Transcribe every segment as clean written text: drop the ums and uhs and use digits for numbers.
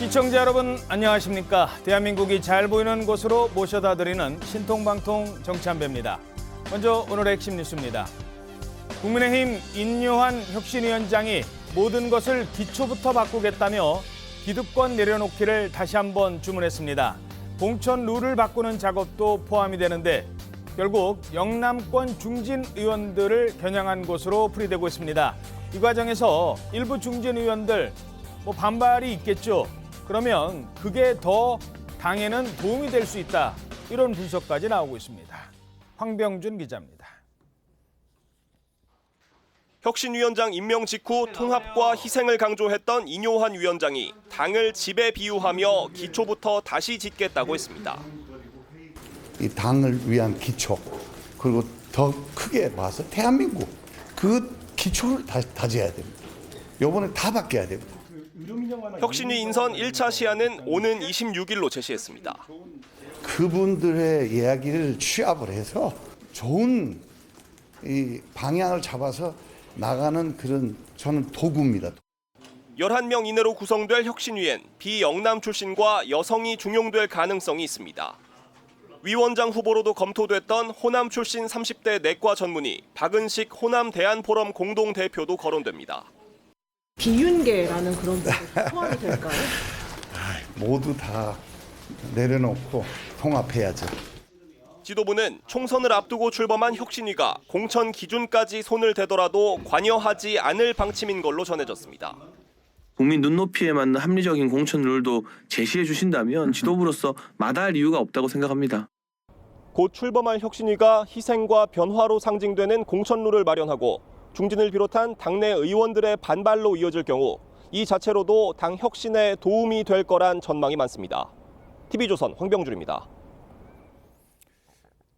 시청자 여러분 안녕하십니까? 대한민국이 잘 보이는 곳으로 모셔다 드리는 신통방통 정찬배입니다. 먼저 오늘의 핵심 뉴스입니다. 국민의힘 인요한 혁신위원장이 모든 것을 기초부터 바꾸겠다며 기득권 내려놓기를 다시 한번 주문했습니다. 공천 룰을 바꾸는 작업도 포함이 되는데 결국 영남권 중진 의원들을 겨냥한 것으로 풀이되고 있습니다. 이 과정에서 일부 중진 의원들 반발이 있겠죠. 그러면 그게 더 당에는 도움이 될 수 있다. 이런 분석까지 나오고 있습니다. 황병준 기자입니다. 혁신위원장 임명 직후 통합과 희생을 강조했던 인요한 위원장이 당을 집에 비유하며 기초부터 다시 짓겠다고 했습니다. 이 당을 위한 기초, 그리고 더 크게 봐서 대한민국 그 기초를 다져야 됩니다. 이번에 다 바뀌어야 됩니다. 혁신위 인선 1차 시한은 오는 26일로 제시했습니다. 그분들의 이야기를 취합을 해서 좋은 이 방향을 잡아서 나가는 그런 저는 도구입니다. 11명 이내로 구성될 혁신위엔 비영남 출신과 여성이 중용될 가능성이 있습니다. 위원장 후보로도 검토됐던 호남 출신 30대 내과 전문의 박은식 호남 대안포럼 공동대표도 거론됩니다. 비윤계라는 그런 부분이 포함이 될까요? 모두 다 내려놓고 통합해야죠. 지도부는 총선을 앞두고 출범한 혁신위가 공천 기준까지 손을 대더라도 관여하지 않을 방침인 걸로 전해졌습니다. 국민 눈높이에 맞는 합리적인 공천 룰도 제시해 주신다면 지도부로서 마다할 이유가 없다고 생각합니다. 곧 출범할 혁신위가 희생과 변화로 상징되는 공천 룰을 마련하고 중진을 비롯한 당내 의원들의 반발로 이어질 경우 이 자체로도 당 혁신에 도움이 될 거란 전망이 많습니다. TV조선 황병준입니다.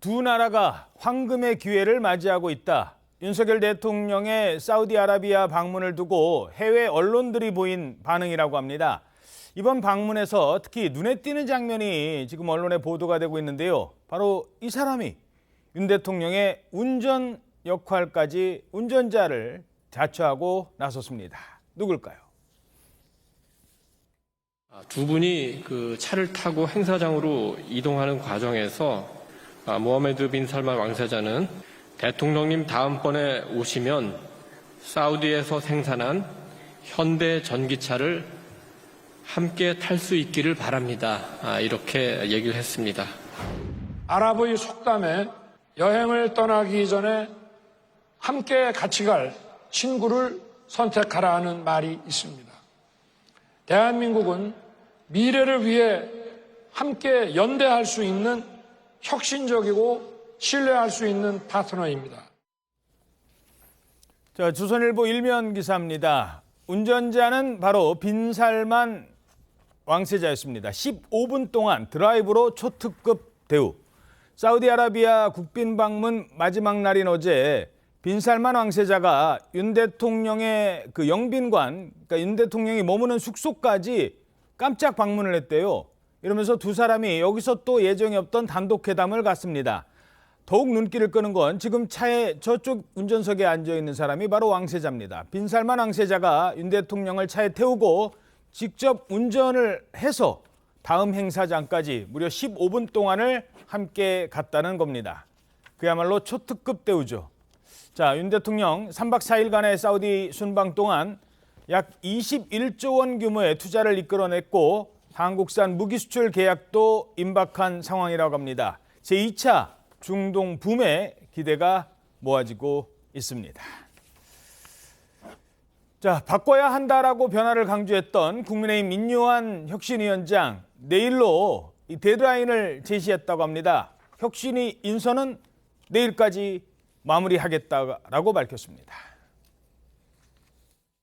두 나라가 황금의 기회를 맞이하고 있다. 윤석열 대통령의 사우디아라비아 방문을 두고 해외 언론들이 보인 반응이라고 합니다. 이번 방문에서 특히 눈에 띄는 장면이 지금 언론에 보도가 되고 있는데요. 바로 이 사람이 윤 대통령의 운전 역할까지 운전자를 자처하고 나섰습니다. 누굴까요? 두 분이 그 차를 타고 행사장으로 이동하는 과정에서 모하메드 빈 살만 왕세자는 대통령님 다음번에 오시면 사우디에서 생산한 현대 전기차를 함께 탈 수 있기를 바랍니다. 이렇게 얘기를 했습니다. 아랍의 속담에 여행을 떠나기 전에 함께 같이 갈 친구를 선택하라 하는 말이 있습니다. 대한민국은 미래를 위해 함께 연대할 수 있는 혁신적이고 신뢰할 수 있는 파트너입니다. 자, 조선일보 일면 기사입니다. 운전자는 바로 빈살만 왕세자였습니다. 15분 동안 드라이브로 초특급 대우. 사우디아라비아 국빈 방문 마지막 날인 어제 빈살만 왕세자가 윤 대통령의 그 영빈관, 그러니까 윤 대통령이 머무는 숙소까지 깜짝 방문을 했대요. 이러면서 두 사람이 여기서 또 예정이 없던 단독 회담을 갖습니다. 더욱 눈길을 끄는 건 지금 차에 저쪽 운전석에 앉아 있는 사람이 바로 왕세자입니다. 빈살만 왕세자가 윤 대통령을 차에 태우고 직접 운전을 해서 다음 행사장까지 무려 15분 동안을 함께 갔다는 겁니다. 그야말로 초특급 대우죠. 자, 윤 대통령 3박 4일간의 사우디 순방 동안 약 21조 원 규모의 투자를 이끌어냈고 한국산 무기 수출 계약도 임박한 상황이라고 합니다. 제2차 중동 붐의 기대가 모아지고 있습니다. 자, 바꿔야 한다라고 변화를 강조했던 국민의힘 인요한 혁신위원장, 내일로 이 데드라인을 제시했다고 합니다. 혁신위 인선은 내일까지 마무리하겠다라고 밝혔습니다.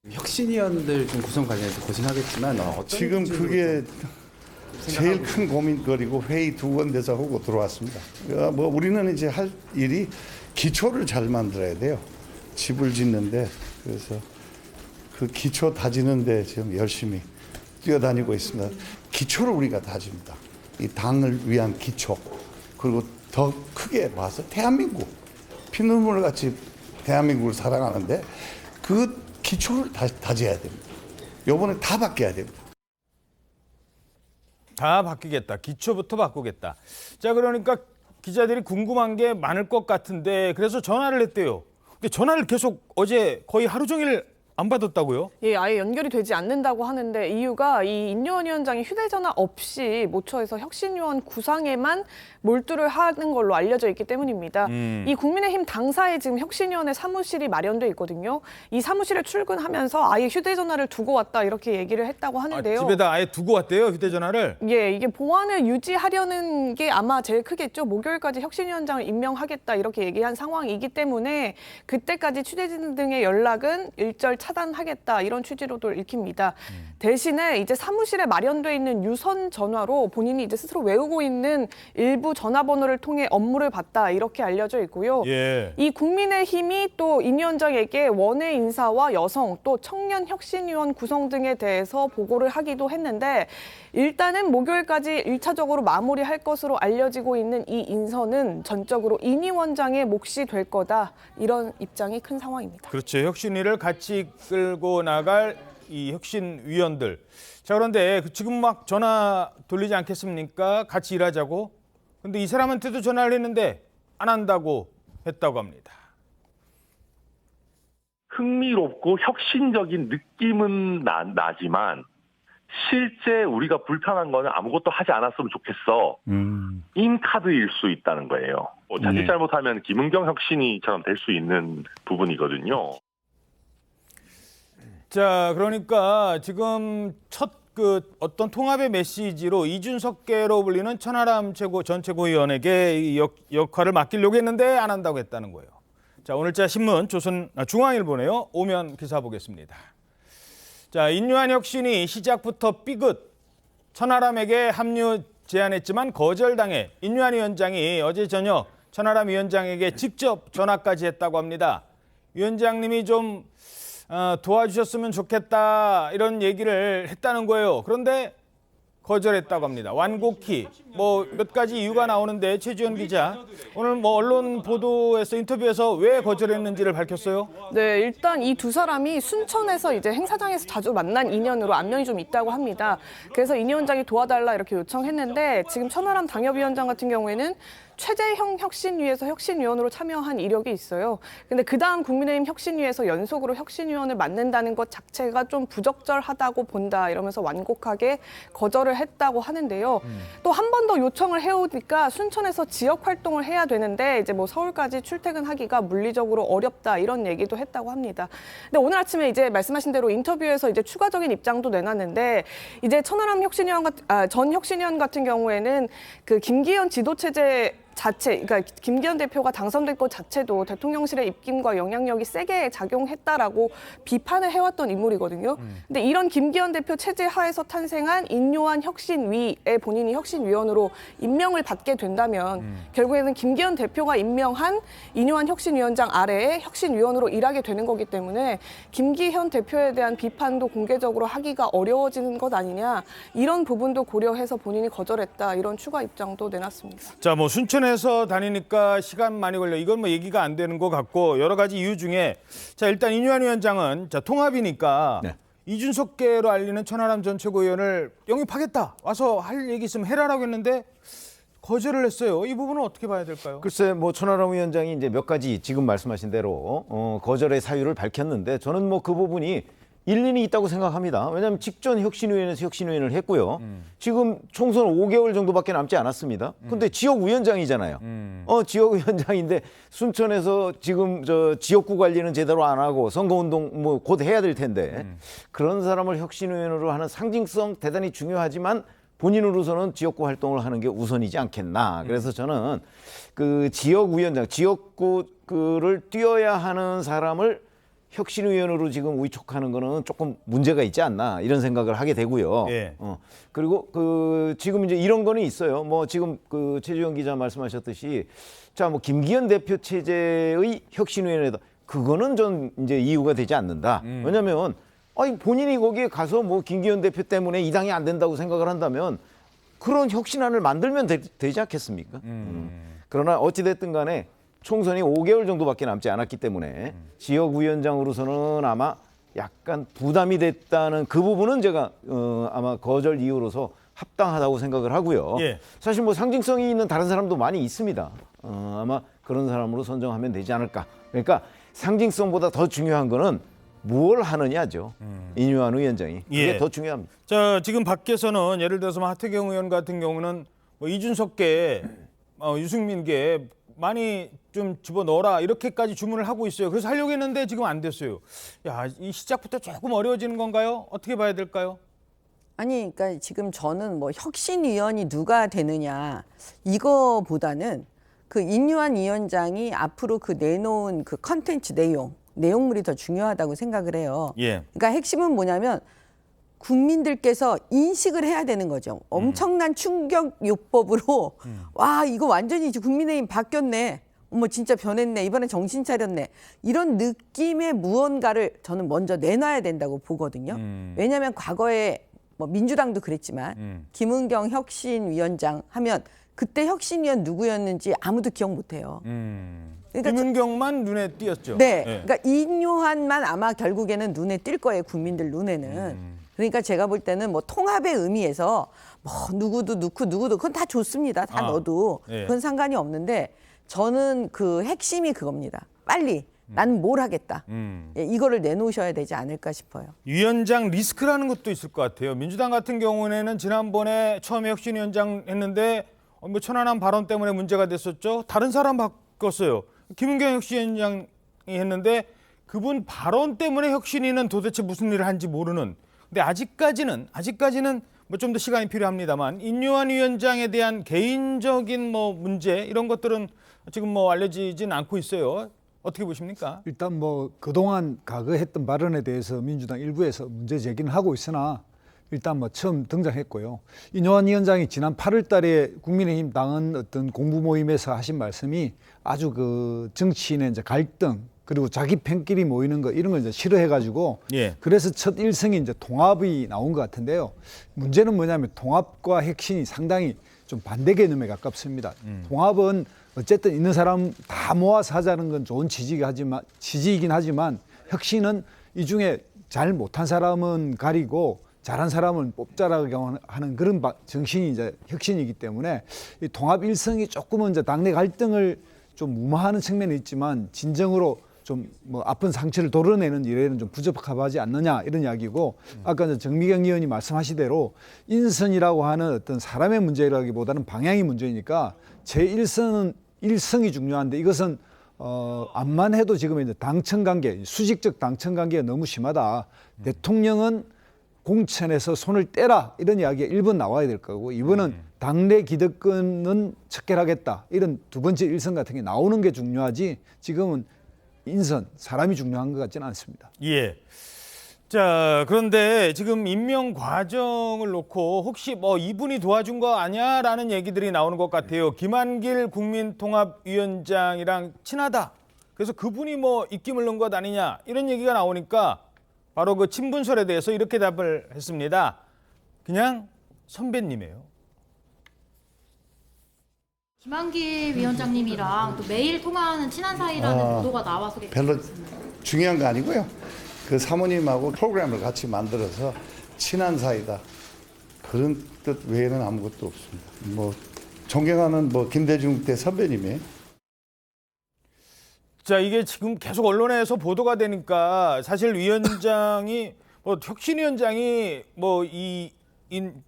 혁신위원들 좀 구성 관련해서 고생하겠지만 지금 그게 제일 큰 고민거리고 회의 2번 돼서 하고 들어왔습니다. 우리는 이제 할 일이 기초를 잘 만들어야 돼요. 집을 짓는데 그래서 그 기초 다지는데 지금 열심히 뛰어다니고 있습니다. 기초를 우리가 다집니다. 이 당을 위한 기초, 그리고 더 크게 봐서 대한민국 피눈물 같이 대한민국을 사랑하는데 그 기초를 다져야 됩니다. 이번에 다 바뀌어야 됩니다. 다 바뀌겠다. 기초부터 바꾸겠다. 자, 그러니까 기자들이 궁금한 게 많을 것 같은데 그래서 전화를 했대요. 근데 전화를 계속 어제 거의 하루 종일 안 받았다고요? 예, 아예 연결이 되지 않는다고 하는데 이유가 이 인요한 위원장이 휴대전화 없이 모처에서 혁신위원 구상에만 몰두를 하는 걸로 알려져 있기 때문입니다. 이 국민의힘 당사에 지금 혁신위원회 사무실이 마련돼 있거든요. 이 사무실에 출근하면서 아예 휴대전화를 두고 왔다 이렇게 얘기를 했다고 하는데요. 집에다 아예 두고 왔대요, 휴대전화를? 예, 이게 보안을 유지하려는 게 아마 제일 크겠죠. 목요일까지 혁신위원장을 임명하겠다 이렇게 얘기한 상황이기 때문에 그때까지 취재진 등의 연락은 일절 차단하겠다 이런 취지로도 읽힙니다. 대신에 이제 사무실에 마련돼 있는 유선 전화로 본인이 이제 스스로 외우고 있는 일부 전화번호를 통해 업무를 봤다 이렇게 알려져 있고요. 예. 이 국민의힘이 또 인 위원장에게 원외 인사와 여성 또 청년 혁신위원 구성 등에 대해서 보고를 하기도 했는데 일단은 목요일까지 1차적으로 마무리할 것으로 알려지고 있는 이 인선은 전적으로 인 위원장의 몫이 될 거다 이런 입장이 큰 상황입니다. 그렇죠. 혁신위를 같이 끌고 나갈 이 혁신위원들. 자, 그런데 지금 막 전화 돌리지 않겠습니까? 같이 일하자고. 근데 이 사람한테도 전화를 했는데 안 한다고 했다고 합니다. 흥미롭고 혁신적인 느낌은 나지만 실제 우리가 불편한 거는 아무것도 하지 않았으면 좋겠어. 인 카드일 수 있다는 거예요. 자칫 잘못하면 김은경 혁신이처럼 될 수 있는 부분이거든요. 자, 그러니까 지금 첫 어떤 통합의 메시지로 이준석계로 불리는 천하람 전 최고위원에게 이 역할을 맡기려고 했는데 안 한다고 했다는 거예요. 자, 오늘자 신문 중앙일보네요. 오면 기사 보겠습니다. 자, 인요한 혁신이 시작부터 삐끗. 천하람에게 합류 제안했지만 거절당해 인요한 위원장이 어제 저녁 천하람 위원장에게 직접 전화까지 했다고 합니다. 위원장님이 좀 도와주셨으면 좋겠다 이런 얘기를 했다는 거예요. 그런데 거절했다고 합니다. 완곡히 뭐 몇 가지 이유가 나오는데 최지원 기자 오늘 뭐 언론 보도에서 인터뷰에서 왜 거절했는지를 밝혔어요. 네, 일단 이 두 사람이 순천에서 이제 행사장에서 자주 만난 인연으로 안면이 좀 있다고 합니다. 그래서 인 위원장이 도와달라 이렇게 요청했는데 지금 천하람 당협위원장 같은 경우에는 최재형 혁신위에서 혁신위원으로 참여한 이력이 있어요. 근데 그다음 국민의힘 혁신위에서 연속으로 혁신위원을 맡는다는 것 자체가 좀 부적절하다고 본다 이러면서 완곡하게 거절을 했다고 하는데요. 또 한 번 더 요청을 해오니까 순천에서 지역 활동을 해야 되는데 이제 뭐 서울까지 출퇴근하기가 물리적으로 어렵다 이런 얘기도 했다고 합니다. 근데 오늘 아침에 이제 말씀하신 대로 인터뷰에서 이제 추가적인 입장도 내놨는데 이제 천하람 전 혁신위원 같은 경우에는 그 김기현 지도체제 자체, 그러니까 김기현 대표가 당선된 것 자체도 대통령실의 입김과 영향력이 세게 작용했다라고 비판을 해왔던 인물이거든요. 근데 이런 김기현 대표 체제 하에서 탄생한 인요한 혁신위에 본인이 혁신위원으로 임명을 받게 된다면 결국에는 김기현 대표가 임명한 인요한 혁신위원장 아래에 혁신위원으로 일하게 되는 거기 때문에 김기현 대표에 대한 비판도 공개적으로 하기가 어려워지는 것 아니냐 이런 부분도 고려해서 본인이 거절했다 이런 추가 입장도 내놨습니다. 자, 뭐 순천에서 다니니까 시간 많이 걸려. 이건 뭐 얘기가 안 되는 것 같고 여러 가지 이유 중에 자, 일단 인요한 위원장은 자, 통합이니까 네. 이준석계로 알리는 천하람 전 최고위원을 영입하겠다. 와서 할 얘기 있으면 해라라고 했는데 거절을 했어요. 이 부분은 어떻게 봐야 될까요? 글쎄, 뭐 천하람 위원장이 이제 몇 가지 지금 말씀하신 대로 거절의 사유를 밝혔는데 저는 뭐 그 부분이 일리는 있다고 생각합니다. 왜냐하면 직전 혁신위원회에서 혁신위원을 했고요. 지금 총선 5개월 정도밖에 남지 않았습니다. 근데 지역위원장이잖아요. 지역위원장인데 순천에서 지금 저 지역구 관리는 제대로 안 하고 선거운동 뭐 곧 해야 될 텐데 그런 사람을 혁신위원으로 하는 상징성 대단히 중요하지만 본인으로서는 지역구 활동을 하는 게 우선이지 않겠나. 그래서 저는 그 지역위원장, 지역구를 뛰어야 하는 사람을 혁신위원으로 지금 위촉하는 거는 조금 문제가 있지 않나 이런 생각을 하게 되고요. 예. 그리고 그 지금 이제 이런 거는 있어요. 뭐 지금 그 최지원 기자 말씀하셨듯이 자, 뭐 김기현 대표 체제의 혁신위원회다. 그거는 전 이제 이유가 되지 않는다. 왜냐하면 아니 본인이 거기에 가서 뭐 김기현 대표 때문에 이 당이 안 된다고 생각을 한다면 그런 혁신안을 만들면 되지 않겠습니까? 그러나 어찌 됐든 간에 총선이 5개월 정도밖에 남지 않았기 때문에 지역위원장으로서는 아마 약간 부담이 됐다는 그 부분은 제가 아마 거절 이유로서 합당하다고 생각을 하고요. 예. 사실 뭐 상징성이 있는 다른 사람도 많이 있습니다. 아마 그런 사람으로 선정하면 되지 않을까. 그러니까 상징성보다 더 중요한 거는 무엇을 하느냐죠. 인유한 위원장이. 그게 예. 더 중요합니다. 자, 지금 밖에서는 예를 들어서 하태경 의원 같은 경우는 뭐 이준석계, 유승민계 많이 좀 집어넣어라 이렇게까지 주문을 하고 있어요. 그래서 하려고 했는데 지금 안 됐어요. 야, 이 시작부터 조금 어려워지는 건가요? 어떻게 봐야 될까요? 아니, 그러니까 지금 저는 뭐 혁신위원이 누가 되느냐 이거보다는 그 인유한 위원장이 앞으로 그 내놓은 그 컨텐츠 내용물이 더 중요하다고 생각을 해요. 예. 그러니까 핵심은 뭐냐면 국민들께서 인식을 해야 되는 거죠. 엄청난 충격 요법으로 와 이거 완전히 이제 국민의힘 바뀌었네. 어머 진짜 변했네. 이번엔 정신 차렸네. 이런 느낌의 무언가를 저는 먼저 내놔야 된다고 보거든요. 왜냐하면 과거에 뭐 민주당도 그랬지만 김은경 혁신위원장 하면 그때 혁신위원 누구였는지 아무도 기억 못해요. 그러니까 김은경만 눈에 띄었죠. 네, 그러니까 인유한만 아마 결국에는 눈에 띌 거예요. 국민들 눈에는. 그러니까 제가 볼 때는 뭐 통합의 의미에서 뭐 누구도 넣고 누구도 그건 다 좋습니다. 다 넣어도 예. 그건 상관이 없는데 저는 그 핵심이 그겁니다. 빨리 나는 뭘 하겠다. 예, 이거를 내놓으셔야 되지 않을까 싶어요. 위원장 리스크라는 것도 있을 것 같아요. 민주당 같은 경우에는 지난번에 처음에 혁신위원장 했는데 뭐 천안함 발언 때문에 문제가 됐었죠. 다른 사람 바꿨어요. 김은경 혁신위원장이 했는데 그분 발언 때문에 혁신위는 도대체 무슨 일을 한지 모르는. 근데 아직까지는 뭐 좀 더 시간이 필요합니다만 인유한 위원장에 대한 개인적인 뭐 문제 이런 것들은 지금 뭐 알려지진 않고 있어요. 어떻게 보십니까? 일단 뭐 그동안 과거했던 발언에 대해서 민주당 일부에서 문제 제기는 하고 있으나 일단 뭐 처음 등장했고요. 인유한 위원장이 지난 8월 달에 국민의힘 당헌 어떤 공부 모임에서 하신 말씀이 아주 그 정치인의 이제 갈등 그리고 자기 팬끼리 모이는 거 이런 걸 이제 싫어해가지고 예. 그래서 첫 일성이 이제 통합이 나온 것 같은데요. 문제는 뭐냐면 통합과 혁신이 상당히 좀 반대 개념에 가깝습니다. 통합은 어쨌든 있는 사람 다 모아서 하자는 건 좋은 지지이긴 하지만 혁신은 이 중에 잘 못한 사람은 가리고 잘한 사람은 뽑자라고 하는 그런 정신이 이제 혁신이기 때문에 이 통합 일성이 조금은 이제 당내 갈등을 좀 무마하는 측면이 있지만 진정으로 좀 뭐 아픈 상처를 도려내는 일에는 좀 부적합하지 않느냐 이런 이야기고 아까 이제 정미경 의원이 말씀하시대로 인선이라고 하는 어떤 사람의 문제라기보다는 방향이 문제니까 일성이 중요한데 이것은 암만 해도 지금 이제 당청 관계, 수직적 당청 관계가 너무 심하다. 대통령은 공천에서 손을 떼라 이런 이야기가 1번 나와야 될 거고 2번은 당내 기득권은 척결하겠다 이런 두 번째 일성 같은 게 나오는 게 중요하지 지금은 인선, 사람이 중요한 것 같지는 않습니다. 예. 자, 그런데 지금 임명 과정을 놓고 혹시 뭐 이분이 도와준 거 아니야라는 얘기들이 나오는 것 같아요. 김한길 국민통합위원장이랑 친하다. 그래서 그분이 뭐 입김을 넣은 것 아니냐 이런 얘기가 나오니까 바로 그 친분설에 대해서 이렇게 답을 했습니다. 그냥 선배님이에요. 김한길 위원장님이랑 또 매일 통화하는 친한 사이라는 보도가 나와서 별로 중요한 거 아니고요. 그 사모님하고 프로그램을 같이 만들어서 친한 사이다. 그런 뜻 외에는 아무것도 없습니다. 뭐 존경하는 뭐 김대중 때 선배님이에요. 자, 이게 지금 계속 언론에서 보도가 되니까 사실 위원장이 뭐 혁신위원장이 뭐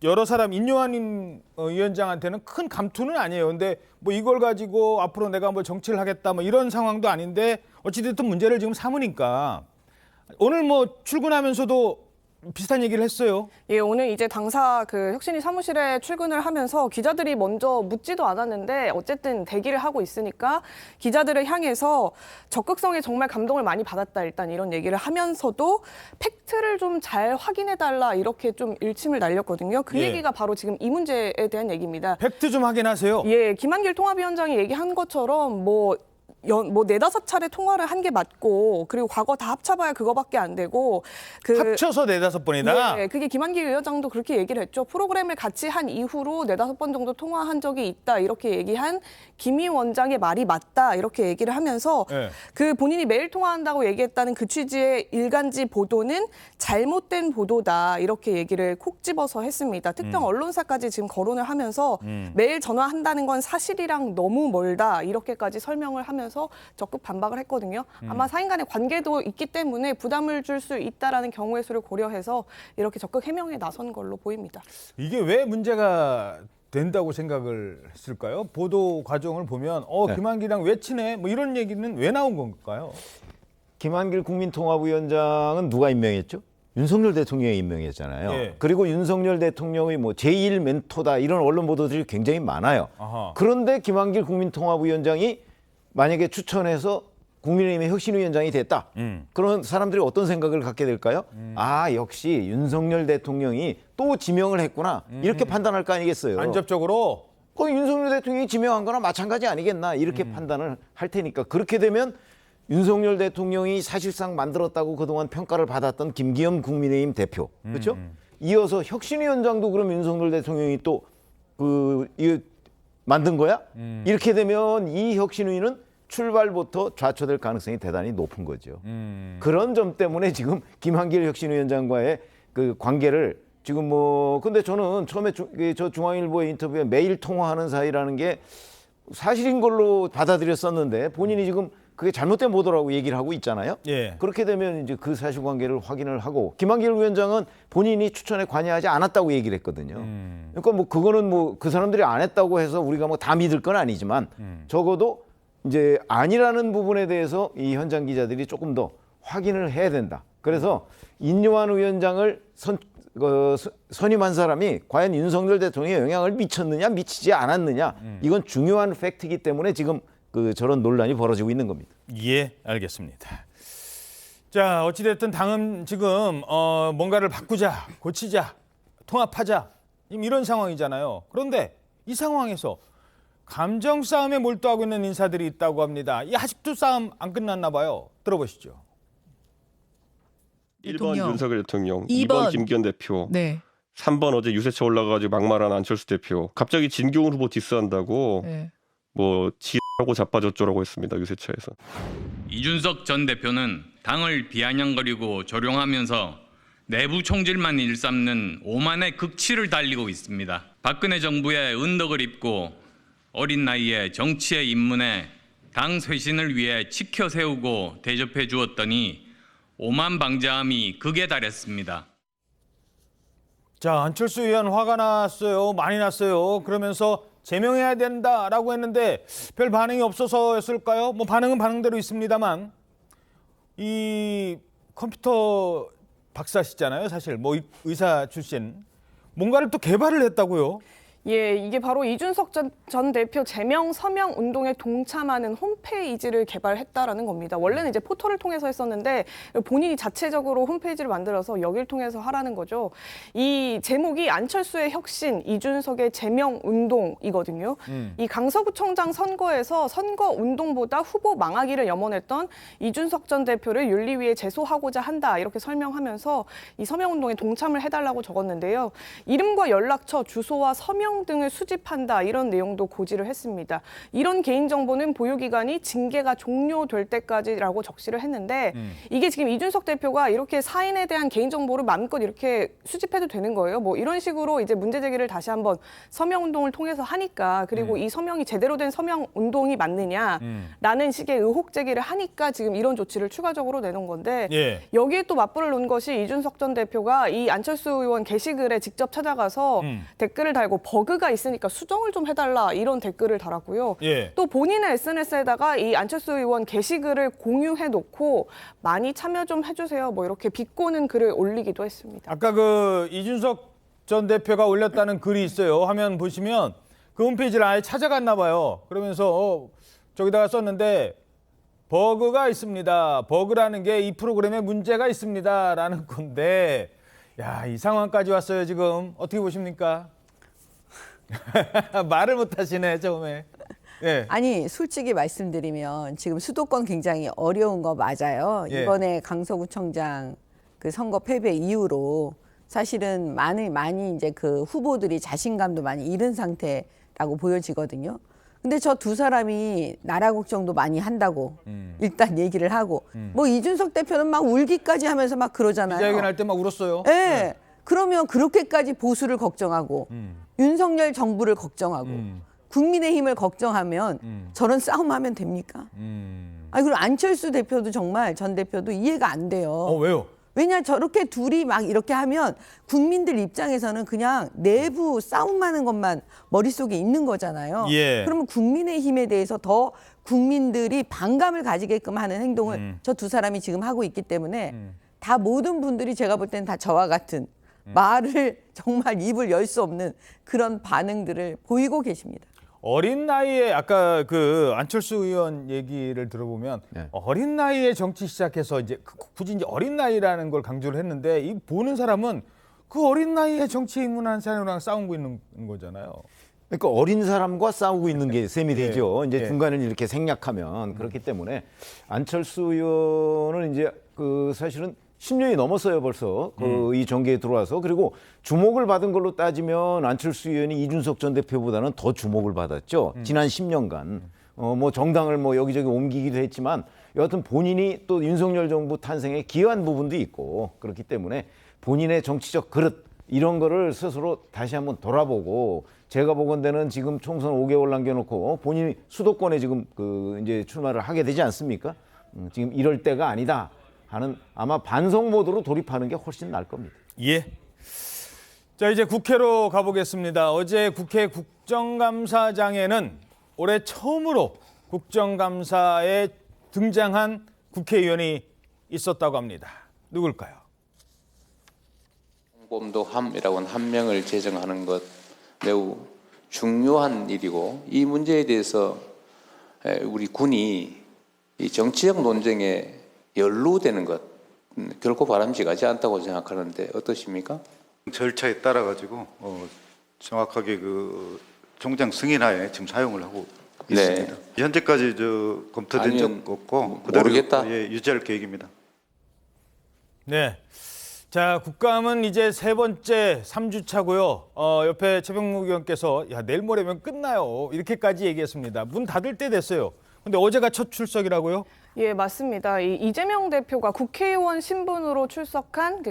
여러 사람 인유한 위원장한테는 큰 감투는 아니에요. 근데 뭐 이걸 가지고 앞으로 내가 뭐 정치를 하겠다 뭐 이런 상황도 아닌데 어찌됐든 문제를 지금 삼으니까 오늘 뭐 출근하면서도 비슷한 얘기를 했어요. 예, 오늘 이제 당사 그 혁신위 사무실에 출근을 하면서 기자들이 먼저 묻지도 않았는데 어쨌든 대기를 하고 있으니까 기자들을 향해서 적극성에 정말 감동을 많이 받았다 일단 이런 얘기를 하면서도 팩트를 좀 잘 확인해달라 이렇게 좀 일침을 날렸거든요. 그 예. 얘기가 바로 지금 이 문제에 대한 얘기입니다. 팩트 좀 확인하세요. 예, 김한길 통합위원장이 얘기한 것처럼 뭐 뭐 4-5차례 통화를 한 게 맞고 그리고 과거 다 합쳐봐야 그거밖에 안 되고 합쳐서 4-5번이다? 네, 그게 김한길 위원장도 그렇게 얘기를 했죠. 프로그램을 같이 한 이후로 4-5번 정도 통화한 적이 있다 이렇게 얘기한 김 위원장의 말이 맞다 이렇게 얘기를 하면서 네. 그 본인이 매일 통화한다고 얘기했다는 그 취지의 일간지 보도는 잘못된 보도다 이렇게 얘기를 콕 집어서 했습니다. 특정 언론사까지 지금 거론을 하면서 매일 전화한다는 건 사실이랑 너무 멀다 이렇게까지 설명을 하면서 적극 반박을 했거든요. 아마 사인 간의 관계도 있기 때문에 부담을 줄 수 있다라는 경우의 수를 고려해서 이렇게 적극 해명에 나선 걸로 보입니다. 이게 왜 문제가 된다고 생각을 했을까요? 보도 과정을 보면 네. 김한길이랑 왜 친해? 뭐 이런 얘기는 왜 나온 건가요? 김한길 국민통합위원장은 누가 임명했죠? 윤석열 대통령이 임명했잖아요. 예. 그리고 윤석열 대통령의 뭐 제1 멘토다 이런 언론 보도들이 굉장히 많아요. 아하. 그런데 김한길 국민통합위원장이 만약에 추천해서 국민의힘의 혁신위원장이 됐다. 그런 사람들이 어떤 생각을 갖게 될까요? 아, 역시 윤석열 대통령이 또 지명을 했구나. 이렇게 판단할 거 아니겠어요. 간접적으로 윤석열 대통령이 지명한 거나 마찬가지 아니겠나 이렇게 판단을 할 테니까 그렇게 되면 윤석열 대통령이 사실상 만들었다고 그동안 평가를 받았던 김기현 국민의힘 대표 그렇죠? 이어서 혁신위원장도 그럼 윤석열 대통령이 또 만든 거야? 이렇게 되면 이 혁신위는 출발부터 좌초될 가능성이 대단히 높은 거죠. 그런 점 때문에 지금 김한길 혁신위원장과의 그 관계를 지금 근데 저는 처음에 저 중앙일보의 인터뷰에 매일 통화하는 사이라는 게 사실인 걸로 받아들였었는데 본인이 지금 그게 잘못된 보도라고 얘기를 하고 있잖아요. 예. 그렇게 되면 이제 그 사실관계를 확인을 하고 김한길 위원장은 본인이 추천에 관여하지 않았다고 얘기를 했거든요. 그러니까 그거는 그 사람들이 안 했다고 해서 우리가 다 믿을 건 아니지만 적어도 이제 아니라는 부분에 대해서 이 현장 기자들이 조금 더 확인을 해야 된다. 그래서 인요한 위원장을 선임한 사람이 과연 윤석열 대통령에 영향을 미쳤느냐 미치지 않았느냐 이건 중요한 팩트이기 때문에 지금 저런 논란이 벌어지고 있는 겁니다. 예, 알겠습니다. 자, 어찌됐든 당은 지금 뭔가를 바꾸자, 고치자, 통합하자 이런 상황이잖아요. 그런데 이 상황에서 감정 싸움에 몰두하고 있는 인사들이 있다고 합니다. 이 아직도 싸움 안 끝났나 봐요. 들어보시죠. 1번 윤석열 대통령, 2번 2번 김기현 대표, 네. 3번 어제 유세차 올라가가지고 막말한 안철수 대표. 갑자기 진경훈 후보 디스한다고 네. 지하고 자빠졌죠라고 했습니다. 유세차에서. 이준석 전 대표는 당을 비아냥거리고 조롱하면서 내부 총질만 일삼는 오만의 극치를 달리고 있습니다. 박근혜 정부의 은덕을 입고 어린 나이에 정치에 입문해 당 쇄신을 위해 지켜 세우고 대접해 주었더니 오만 방자함이 극에 달했습니다. 자, 안철수 의원 화가 났어요. 많이 났어요. 그러면서 제명해야 된다라고 했는데 별 반응이 없어서였을까요? 반응은 반응대로 있습니다만 이 컴퓨터 박사시잖아요. 사실 의사 출신. 뭔가를 또 개발을 했다고요? 예, 이게 바로 이준석 전 대표 제명 서명 운동에 동참하는 홈페이지를 개발했다라는 겁니다. 원래는 이제 포털을 통해서 했었는데 본인이 자체적으로 홈페이지를 만들어서 여길 통해서 하라는 거죠. 이 제목이 안철수의 혁신, 이준석의 제명 운동이거든요. 이 강서구청장 선거에서 선거 운동보다 후보 망하기를 염원했던 이준석 전 대표를 윤리위에 제소하고자 한다 이렇게 설명하면서 이 서명 운동에 동참을 해달라고 적었는데요. 이름과 연락처, 주소와 서명 등을 수집한다 이런 내용도 고지를 했습니다. 이런 개인정보는 보유기간이 징계가 종료될 때까지라고 적시를 했는데 이게 지금 이준석 대표가 이렇게 사인에 대한 개인정보를 마음껏 이렇게 수집해도 되는 거예요. 이런 식으로 이제 문제 제기를 다시 한번 서명운동을 통해서 하니까 그리고 이 서명이 제대로 된 서명운동이 맞느냐라는 식의 의혹 제기를 하니까 지금 이런 조치를 추가적으로 내놓은 건데 예. 여기에 또 맞불을 놓은 것이 이준석 전 대표가 이 안철수 의원 게시글에 직접 찾아가서 댓글을 달고 버그가 있으니까 수정을 좀 해달라 이런 댓글을 달았고요. 예. 또 본인의 SNS에다가 이 안철수 의원 게시글을 공유해 놓고 많이 참여 좀 해주세요. 이렇게 비꼬는 글을 올리기도 했습니다. 아까 이준석 전 대표가 올렸다는 글이 있어요. 화면 보시면 그 홈페이지를 아예 찾아갔나 봐요. 그러면서 저기다가 썼는데 버그가 있습니다. 버그라는 게 이 프로그램에 문제가 있습니다라는 건데 야, 이 상황까지 왔어요. 지금 어떻게 보십니까? 말을 못 하시네 처음에. 예. 아니 솔직히 말씀드리면 지금 수도권 굉장히 어려운 거 맞아요. 예. 이번에 강서구청장 그 선거 패배 이후로 사실은 많이 이제 그 후보들이 자신감도 많이 잃은 상태라고 보여지거든요. 근데 저 두 사람이 나라 걱정도 많이 한다고 일단 얘기를 하고 뭐 이준석 대표는 막 울기까지 하면서 막 그러잖아요. 기자회견할 때 막 울었어요. 네. 네. 그러면 그렇게까지 보수를 걱정하고 윤석열 정부를 걱정하고 국민의힘을 걱정하면 저런 싸움하면 됩니까? 아니 그리고 안철수 대표도 정말 전 대표도 이해가 안 돼요. 왜요? 왜냐 저렇게 둘이 막 이렇게 하면 국민들 입장에서는 그냥 내부 싸움하는 것만 머릿속에 있는 거잖아요. 예. 그러면 국민의힘에 대해서 더 국민들이 반감을 가지게끔 하는 행동을 저 두 사람이 지금 하고 있기 때문에 다 모든 분들이 제가 볼 때는 다 저와 같은 말을 정말 입을 열 수 없는 그런 반응들을 보이고 계십니다. 어린 나이에 아까 그 안철수 의원 얘기를 들어보면 어린 나이에 정치 시작해서 이제 굳이 이제 어린 나이라는 걸 강조를 했는데 이 보는 사람은 그 어린 나이에 정치에 입문한 사람이랑 싸우고 있는 거잖아요. 그러니까 어린 사람과 싸우고 있는 게 셈이 되죠. 이제 중간을 이렇게 생략하면 그렇기 때문에 안철수 의원은 이제 그 사실은 10년이 넘었어요 벌써 이 정계에 들어와서. 그리고 주목을 받은 걸로 따지면 안철수 의원이 이준석 전 대표보다는 더 주목을 받았죠. 지난 10년간 뭐 정당을 뭐 여기저기 옮기기도 했지만 여하튼 본인이 또 윤석열 정부 탄생에 기여한 부분도 있고 그렇기 때문에 본인의 정치적 그릇 이런 거를 스스로 다시 한번 돌아보고, 제가 보건대는 지금 총선 5개월 남겨놓고 본인이 수도권에 지금 그 이제 출마를 하게 되지 않습니까? 지금 이럴 때가 아니다 하는 아마 반성 모드로 돌입하는 게 훨씬 나을 겁니다. 예. 자, 이제 국회로 가보겠습니다. 어제 국회 국정감사장에는 올해 처음으로 국정감사에 등장한 국회의원이 있었다고 합니다. 누굴까요? 홍범도함이라고 하는 한 명을 제정하는 것 매우 중요한 일이고, 이 문제에 대해서 우리 군이 이 정치적 논쟁에 연루되는 것 결코 바람직하지 않다고 생각하는데 어떠십니까? 절차에 따라 가지고 정확하게 그 총장 승인하에 지금 사용을 하고 있습니다. 현재까지 검토된 적 없고 그대로 유지할 계획입니다. 네. 자, 국감은 이제 세 번째 3주차고요. 옆에 최병묵 의원께서 내일 모레면 끝나요. 이렇게까지 얘기했습니다. 문 닫을 때 됐어요. 근데 어제가 첫 출석이라고요? 예, 맞습니다. 이재명 대표가 국회의원 신분으로 참석한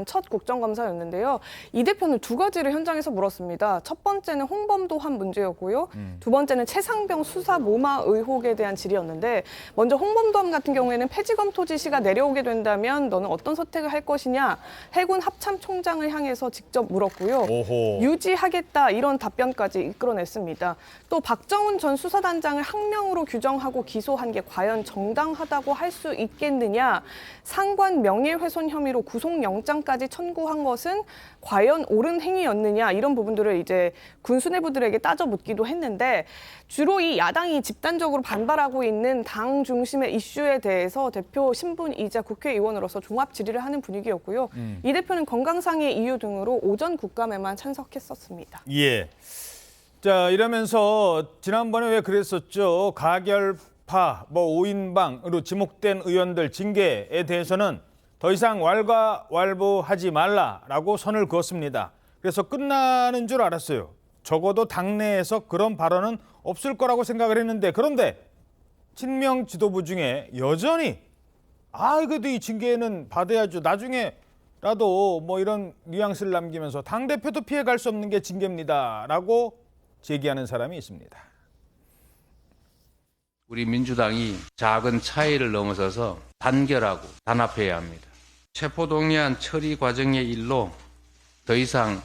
첫 국정감사였는데요. 이 대표는 두 가지를 현장에서 물었습니다. 첫 번째는 홍범도함 문제였고요. 두 번째는 최상병 수사 모마 의혹에 대한 질의였는데, 먼저 홍범도함 같은 경우에는 폐지 검토 지시가 내려오게 된다면 너는 어떤 선택을 할 것이냐, 해군 합참총장을 향해서 직접 물었고요. 오호. 유지하겠다, 이런 답변까지 이끌어냈습니다. 또 박정훈 전 수사단장을 항명으로 규정하고 기소한 게 과연 정당하다고 할 수 있겠느냐, 상관 명예훼손 혐의로 구속영장까지 청구한 것은 과연 옳은 행위였느냐, 이런 부분들을 이제 군 수뇌부들에게 따져 묻기도 했는데, 주로 이 야당이 집단적으로 반발하고 있는 당 중심의 이슈에 대해서 대표 신분이자 국회의원으로서 종합 질의를 하는 분위기였고요. 이 대표는 건강상의 이유 등으로 오전 국감에만 참석했었습니다. 예. 자, 이러면서 지난번에 왜 그랬었죠? 가결파, 5인방으로 지목된 의원들 징계에 대해서는 더 이상 왈가왈부하지 말라라고 선을 그었습니다. 그래서 끝나는 줄 알았어요. 적어도 당내에서 그런 발언은 없을 거라고 생각을 했는데, 그런데 친명 지도부 중에 여전히 그래도 이 징계는 받아야죠, 나중에라도 이런 뉘앙스를 남기면서 당대표도 피해갈 수 없는 게 징계입니다라고 제기하는 사람이 있습니다. 우리 민주당이 작은 차이를 넘어서서 단결하고 단합해야 합니다. 체포동의안 처리 과정의 일로 더 이상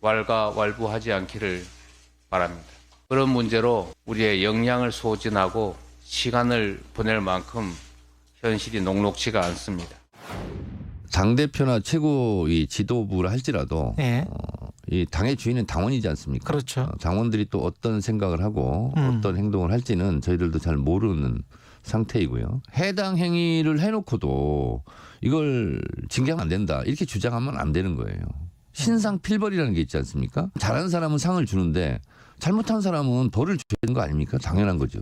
왈가왈부하지 않기를 바랍니다. 그런 문제로 우리의 역량을 소진하고 시간을 보낼 만큼 현실이 녹록지가 않습니다. 당대표나 최고위 지도부를 할지라도 이 당의 주인은 당원이지 않습니까? 그렇죠. 당원들이 또 어떤 생각을 하고 어떤 행동을 할지는 저희들도 잘 모르는 상태이고요. 해당 행위를 해놓고도 이걸 징계하면 안 된다, 이렇게 주장하면 안 되는 거예요. 신상 필벌이라는 게 있지 않습니까? 잘하는 사람은 상을 주는데 잘못한 사람은 벌을 줘야 되는 거 아닙니까? 당연한 거죠.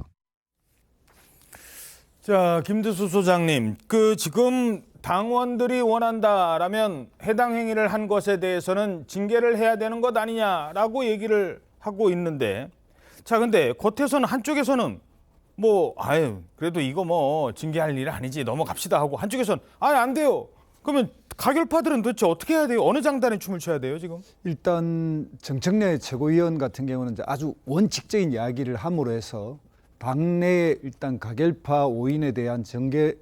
자, 김두수 소장님, 지금 당원들이 원한다라면 해당 행위를 한 것에 대해서는 징계를 해야 되는 것 아니냐라고 얘기를 하고 있는데, 자, 근데 겉에서는 한쪽에서는 그래도 이거 징계할 일 아니지, 넘어갑시다 하고, 한쪽에서는 안 돼요. 그러면 가결파들은 도대체 어떻게 해야 돼요? 어느 장단에 춤을 춰야 돼요, 지금? 일단 정청래 최고위원 같은 경우는 이제 아주 원칙적인 이야기를 함으로 해서 당내에 일단 가결파 5인에 대한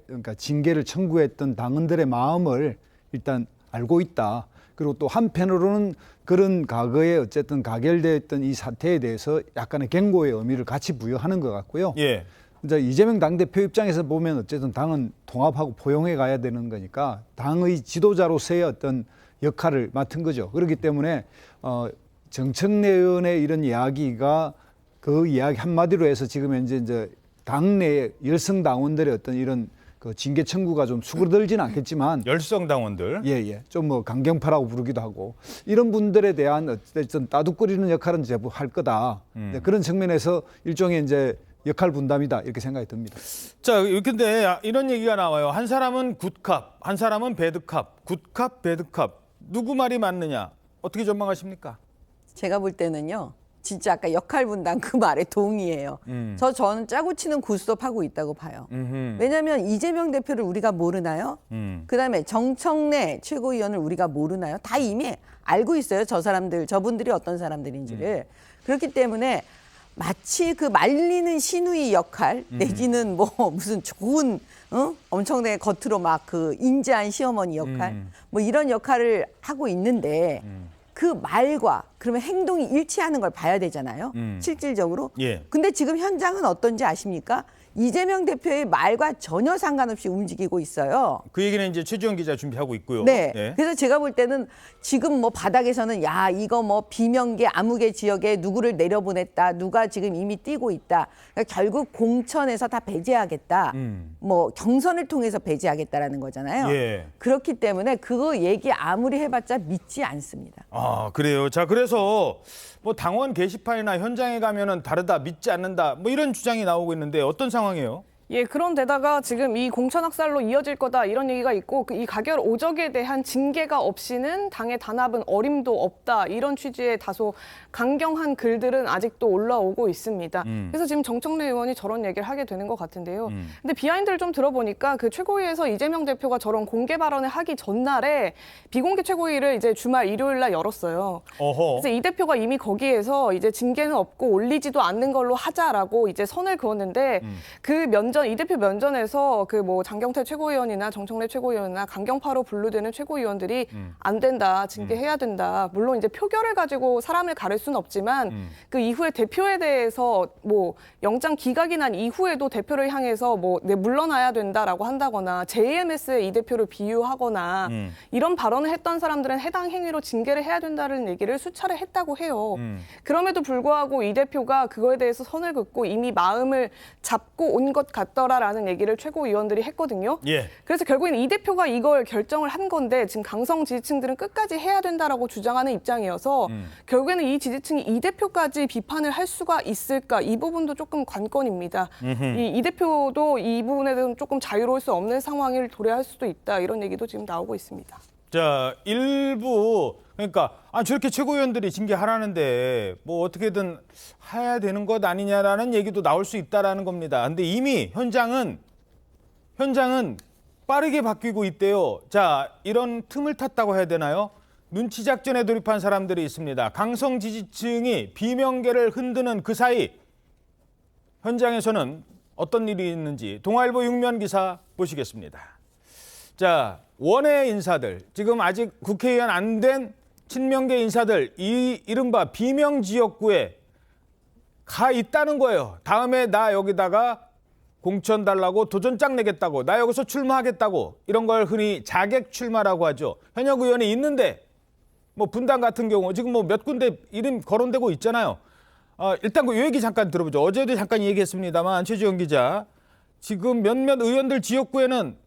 그러니까 징계를 청구했던 당원들의 마음을 일단 알고 있다. 그리고 또 한편으로는 그런 과거에 어쨌든 가결되었던 이 사태에 대해서 약간의 경고의 의미를 같이 부여하는 것 같고요. 예. 이제 이재명 당대표 입장에서 보면 어쨌든 당은 통합하고 포용해 가야 되는 거니까 당의 지도자로서의 어떤 역할을 맡은 거죠. 그렇기 때문에 정청래 의원의 이런 이야기가 그 이야기 한마디로 해서 지금 현재 이제 당내 열성 당원들의 어떤 이런 징계 청구가 좀 수그러들지는 않겠지만 열성 당원들 좀 강경파라고 부르기도 하고 이런 분들에 대한 어쨌든 따둑거리는 역할은 제법 할 거다. 그런 측면에서 일종의 이제 역할 분담이다 이렇게 생각이 듭니다. 자, 근데 이런 얘기가 나와요. 한 사람은 굿캅, 한 사람은 배드캅. 굿캅, 배드캅. 누구 말이 맞느냐? 어떻게 전망하십니까? 제가 볼 때는요. 진짜 아까 역할 분담 그 말에 동의해요. 저는 짜고 치는 고스톱하고 있다고 봐요. 왜냐하면 이재명 대표를 우리가 모르나요? 그다음에 정청래 최고위원을 우리가 모르나요? 다 이미 알고 있어요. 저분들이 어떤 사람들인지를. 그렇기 때문에 마치 그 말리는 시누이 역할 내지는 무슨 좋은 엄청나게 겉으로 막 인자한 시어머니 역할 이런 역할을 하고 있는데 그 말과 그러면 행동이 일치하는 걸 봐야 되잖아요. 실질적으로. 예. 근데 지금 현장은 어떤지 아십니까? 이재명 대표의 말과 전혀 상관없이 움직이고 있어요. 그 얘기는 이제 최지원 기자 준비하고 있고요. 네. 그래서 제가 볼 때는 지금 바닥에서는 이거 비명계 암흑의 지역에 누구를 내려보냈다. 누가 지금 이미 뛰고 있다. 그러니까 결국 공천에서 다 배제하겠다. 경선을 통해서 배제하겠다라는 거잖아요. 예. 그렇기 때문에 그거 얘기 아무리 해봤자 믿지 않습니다. 아, 그래요. 자, 그래서 당원 게시판이나 현장에 가면은 다르다, 믿지 않는다, 이런 주장이 나오고 있는데 어떤 상황이에요? 예, 그런데다가 지금 이 공천학살로 이어질 거다 이런 얘기가 있고 이 가결 오적에 대한 징계가 없이는 당의 단합은 어림도 없다 이런 취지의 다소 강경한 글들은 아직도 올라오고 있습니다. 그래서 지금 정청래 의원이 저런 얘기를 하게 되는 것 같은데요. 근데 비하인드를 좀 들어보니까 그 최고위에서 이재명 대표가 저런 공개 발언을 하기 전날에 비공개 최고위를 이제 주말 일요일 날 열었어요. 어허. 그래서 이 대표가 이미 거기에서 이제 징계는 없고 올리지도 않는 걸로 하자라고 이제 선을 그었는데 이 대표 면전에서 장경태 최고위원이나 정청래 최고위원이나 강경파로 분류되는 최고위원들이 안 된다, 징계해야 된다. 물론 이제 표결을 가지고 사람을 가를 수는 없지만 그 이후에 대표에 대해서 영장 기각이 난 이후에도 대표를 향해서 물러나야 된다라고 한다거나 JMS에 이 대표를 비유하거나 이런 발언을 했던 사람들은 해당 행위로 징계를 해야 된다는 얘기를 수차례 했다고 해요. 그럼에도 불구하고 이 대표가 그거에 대해서 선을 긋고 이미 마음을 잡고 온 것 같더라라는 얘기를 최고위원들이 했거든요. 예. 그래서 결국엔 이 대표가 이걸 결정을 한 건데 지금 강성 지지층들은 끝까지 해야 된다라고 주장하는 입장이어서 결국에는 이 지지층이 이 대표까지 비판을 할 수가 있을까 이 부분도 조금 관건입니다. 이 대표도 이 부분에 대해서 조금 자유로울 수 없는 상황을 도래할 수도 있다 이런 얘기도 지금 나오고 있습니다. 자, 일부 그러니까 저렇게 최고위원들이 징계하라는데 어떻게든 해야 되는 것 아니냐라는 얘기도 나올 수 있다라는 겁니다. 근데 이미 현장은 빠르게 바뀌고 있대요. 자, 이런 틈을 탔다고 해야 되나요? 눈치 작전에 돌입한 사람들이 있습니다. 강성 지지층이 비명계를 흔드는 그 사이 현장에서는 어떤 일이 있는지 동아일보 6면 기사 보시겠습니다. 자, 원외 인사들, 지금 아직 국회의원 안 된 친명계 인사들, 이 이른바 비명 지역구에 가 있다는 거예요. 다음에 나 여기다가 공천 달라고 도전장 내겠다고, 나 여기서 출마하겠다고, 이런 걸 흔히 자객 출마라고 하죠. 현역 의원이 있는데 분당 같은 경우 지금 몇 군데 이름 거론되고 있잖아요. 일단 그 얘기 잠깐 들어보죠. 어제도 잠깐 얘기했습니다만 최지원 기자, 지금 몇몇 의원들 지역구에는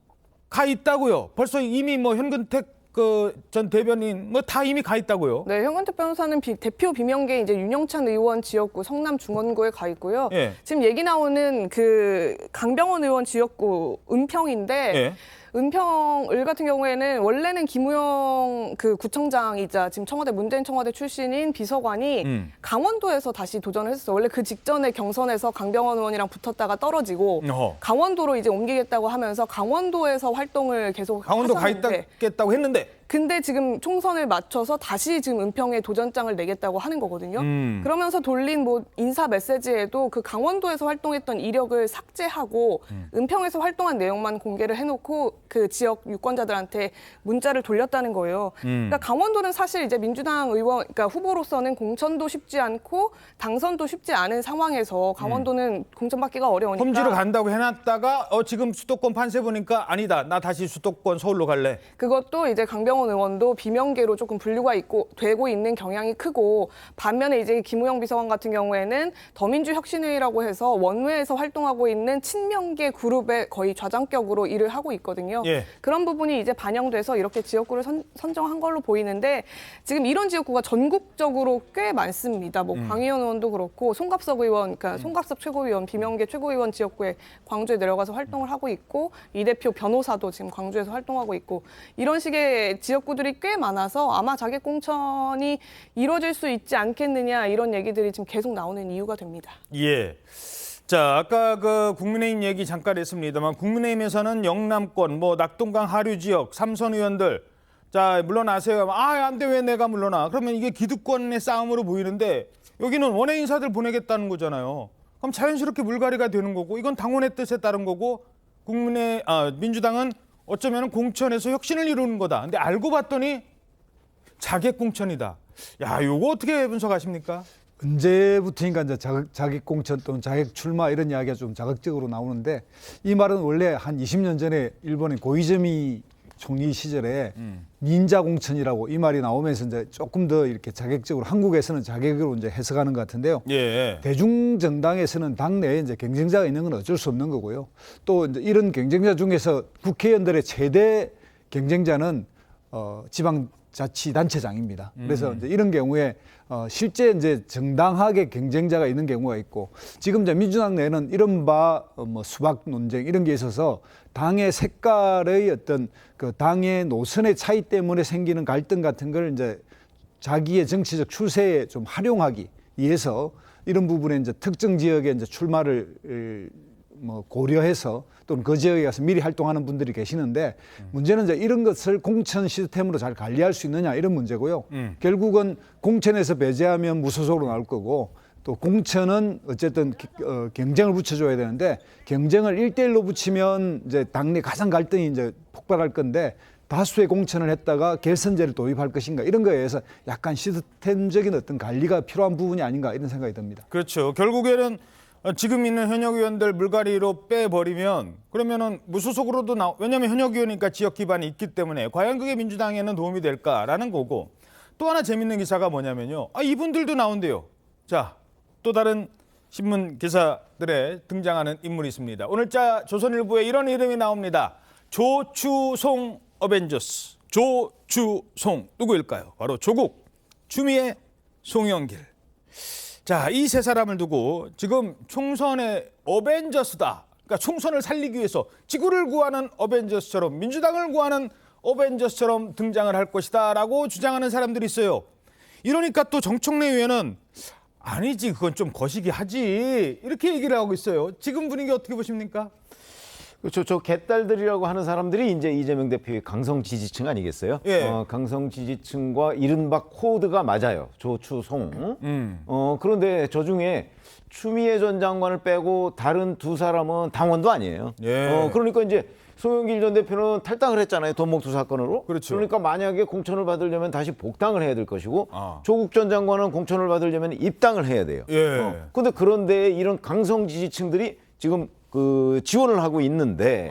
가 있다고요. 벌써 이미 현근택 그 전 대변인 뭐 다 이미 가 있다고요? 네, 현근택 변호사는 대표 비명계 이제 윤영찬 의원 지역구 성남 중원구에 가 있고요. 예. 지금 얘기 나오는 그 강병원 의원 지역구 은평인데 예. 은평을 같은 경우에는 원래는 김우영 그 구청장이자 지금 청와대 문재인 청와대 출신인 비서관이 강원도에서 다시 도전을 했었어요. 원래 그 직전에 경선에서 강병원 의원이랑 붙었다가 떨어지고 강원도로 이제 옮기겠다고 하면서 강원도에서 활동을 계속 강원도 가 하셨는데 있겠다고 했는데 근데 지금 총선을 맞춰서 다시 지금 은평에 도전장을 내겠다고 하는 거거든요. 그러면서 돌린 뭐 인사 메시지에도 그 강원도에서 활동했던 이력을 삭제하고 은평에서 활동한 내용만 공개를 해놓고 그 지역 유권자들한테 문자를 돌렸다는 거예요. 그러니까 강원도는 사실 이제 민주당 의원, 그러니까 후보로서는 공천도 쉽지 않고 당선도 쉽지 않은 상황에서 강원도는 공천받기가 어려우니까. 험지로 간다고 해놨다가 지금 수도권 판세 보니까 아니다. 나 다시 수도권 서울로 갈래. 그것도 이제 강병원 의원도 비명계로 조금 분류가 되고 있는 경향이 크고 반면에 이제 김우영 비서관 같은 경우에는 더민주혁신회의라고 해서 원외에서 활동하고 있는 친명계 그룹의 거의 좌장격으로 일을 하고 있거든요. 예. 그런 부분이 이제 반영돼서 이렇게 지역구를 선정한 걸로 보이는데 지금 이런 지역구가 전국적으로 꽤 많습니다. 뭐 광의원 의원도 그렇고 송갑석 의원, 그러니까 송갑석 최고위원, 비명계 최고위원 지역구에 광주에 내려가서 활동을 하고 있고 이 대표 변호사도 지금 광주에서 활동하고 있고 이런 식의 지역구들이 꽤 많아서 아마 자객 공천이 이루어질 수 있지 않겠느냐 이런 얘기들이 지금 계속 나오는 이유가 됩니다. 예. 자, 아까 그 국민의힘 얘기 잠깐 했습니다만 국민의힘에서는 영남권, 뭐 낙동강 하류 지역, 삼선 의원들 자 물러나세요. 안 돼, 왜 내가 물러나? 그러면 이게 기득권의 싸움으로 보이는데 여기는 원외 인사들 보내겠다는 거잖아요. 그럼 자연스럽게 물갈이가 되는 거고 이건 당원의 뜻에 따른 거고 민주당은 어쩌면 공천에서 혁신을 이루는 거다. 근데 알고 봤더니 자객 공천이다. 야, 요거 어떻게 분석하십니까? 언제부터인가 이제 자객 공천 또는 자객 출마 이런 이야기가 좀 자극적으로 나오는데 이 말은 원래 한 20년 전에 일본의 고이즈미 총리 시절에 닌자 공천이라고 이 말이 나오면서 이제 조금 더 이렇게 자객적으로 한국에서는 자객으로 이제 해석하는 것 같은데요. 예. 대중 정당에서는 당내에 이제 경쟁자가 있는 건 어쩔 수 없는 거고요. 또 이제 이런 경쟁자 중에서 국회의원들의 최대 경쟁자는 지방자치단체장입니다. 그래서 이제 이런 경우에 실제 이제 정당하게 경쟁자가 있는 경우가 있고 지금 이제 민주당 내에는 이른바 수박 논쟁 이런 게 있어서 당의 색깔의 어떤 그 당의 노선의 차이 때문에 생기는 갈등 같은 걸 이제 자기의 정치적 추세에 좀 활용하기 위해서 이런 부분에 이제 특정 지역에 이제 출마를 고려해서 또는 그 지역에 가서 미리 활동하는 분들이 계시는데 문제는 이제 이런 것을 공천 시스템으로 잘 관리할 수 있느냐 이런 문제고요. 결국은 공천에서 배제하면 무소속으로 나올 거고 또 공천은 어쨌든 경쟁을 붙여줘야 되는데 경쟁을 1대1로 붙이면 이제 당내 가상 갈등이 이제 폭발할 건데 다수의 공천을 했다가 결선제를 도입할 것인가 이런 거에 의해서 약간 시스템적인 어떤 관리가 필요한 부분이 아닌가 이런 생각이 듭니다. 그렇죠. 결국에는 지금 있는 현역 의원들 물갈이로 빼버리면 그러면은 무소속으로도 왜냐하면 현역 의원이니까 지역 기반이 있기 때문에 과연 그게 민주당에는 도움이 될까라는 거고 또 하나 재밌는 기사가 뭐냐면요. 이분들도 나온대요. 자, 또 다른 신문 기사들에 등장하는 인물이 있습니다. 오늘자 조선일보에 이런 이름이 나옵니다. 조추송 어벤져스. 조추송 누구일까요? 바로 조국, 추미애, 송영길. 자, 이 세 사람을 두고 지금 총선의 어벤져스다. 그러니까 총선을 살리기 위해서 지구를 구하는 어벤져스처럼 민주당을 구하는 어벤져스처럼 등장을 할 것이다라고 주장하는 사람들이 있어요. 이러니까 또 정청래 의원은 아니지, 그건 좀 거시기 하지. 이렇게 얘기를 하고 있어요. 지금 분위기 어떻게 보십니까? 그렇죠. 저 개딸들이라고 하는 사람들이 이제 이재명 대표의 강성 지지층 아니겠어요? 예. 강성 지지층과 이른바 코드가 맞아요. 조추송. 그런데 저 중에 추미애 전 장관을 빼고 다른 두 사람은 당원도 아니에요. 예. 그러니까 이제 송영길 전 대표는 탈당을 했잖아요. 돈봉투 사건으로. 그렇죠. 그러니까 만약에 공천을 받으려면 다시 복당을 해야 될 것이고 조국 전 장관은 공천을 받으려면 입당을 해야 돼요. 예. 그런데 이런 강성 지지층들이 지금 지원을 하고 있는데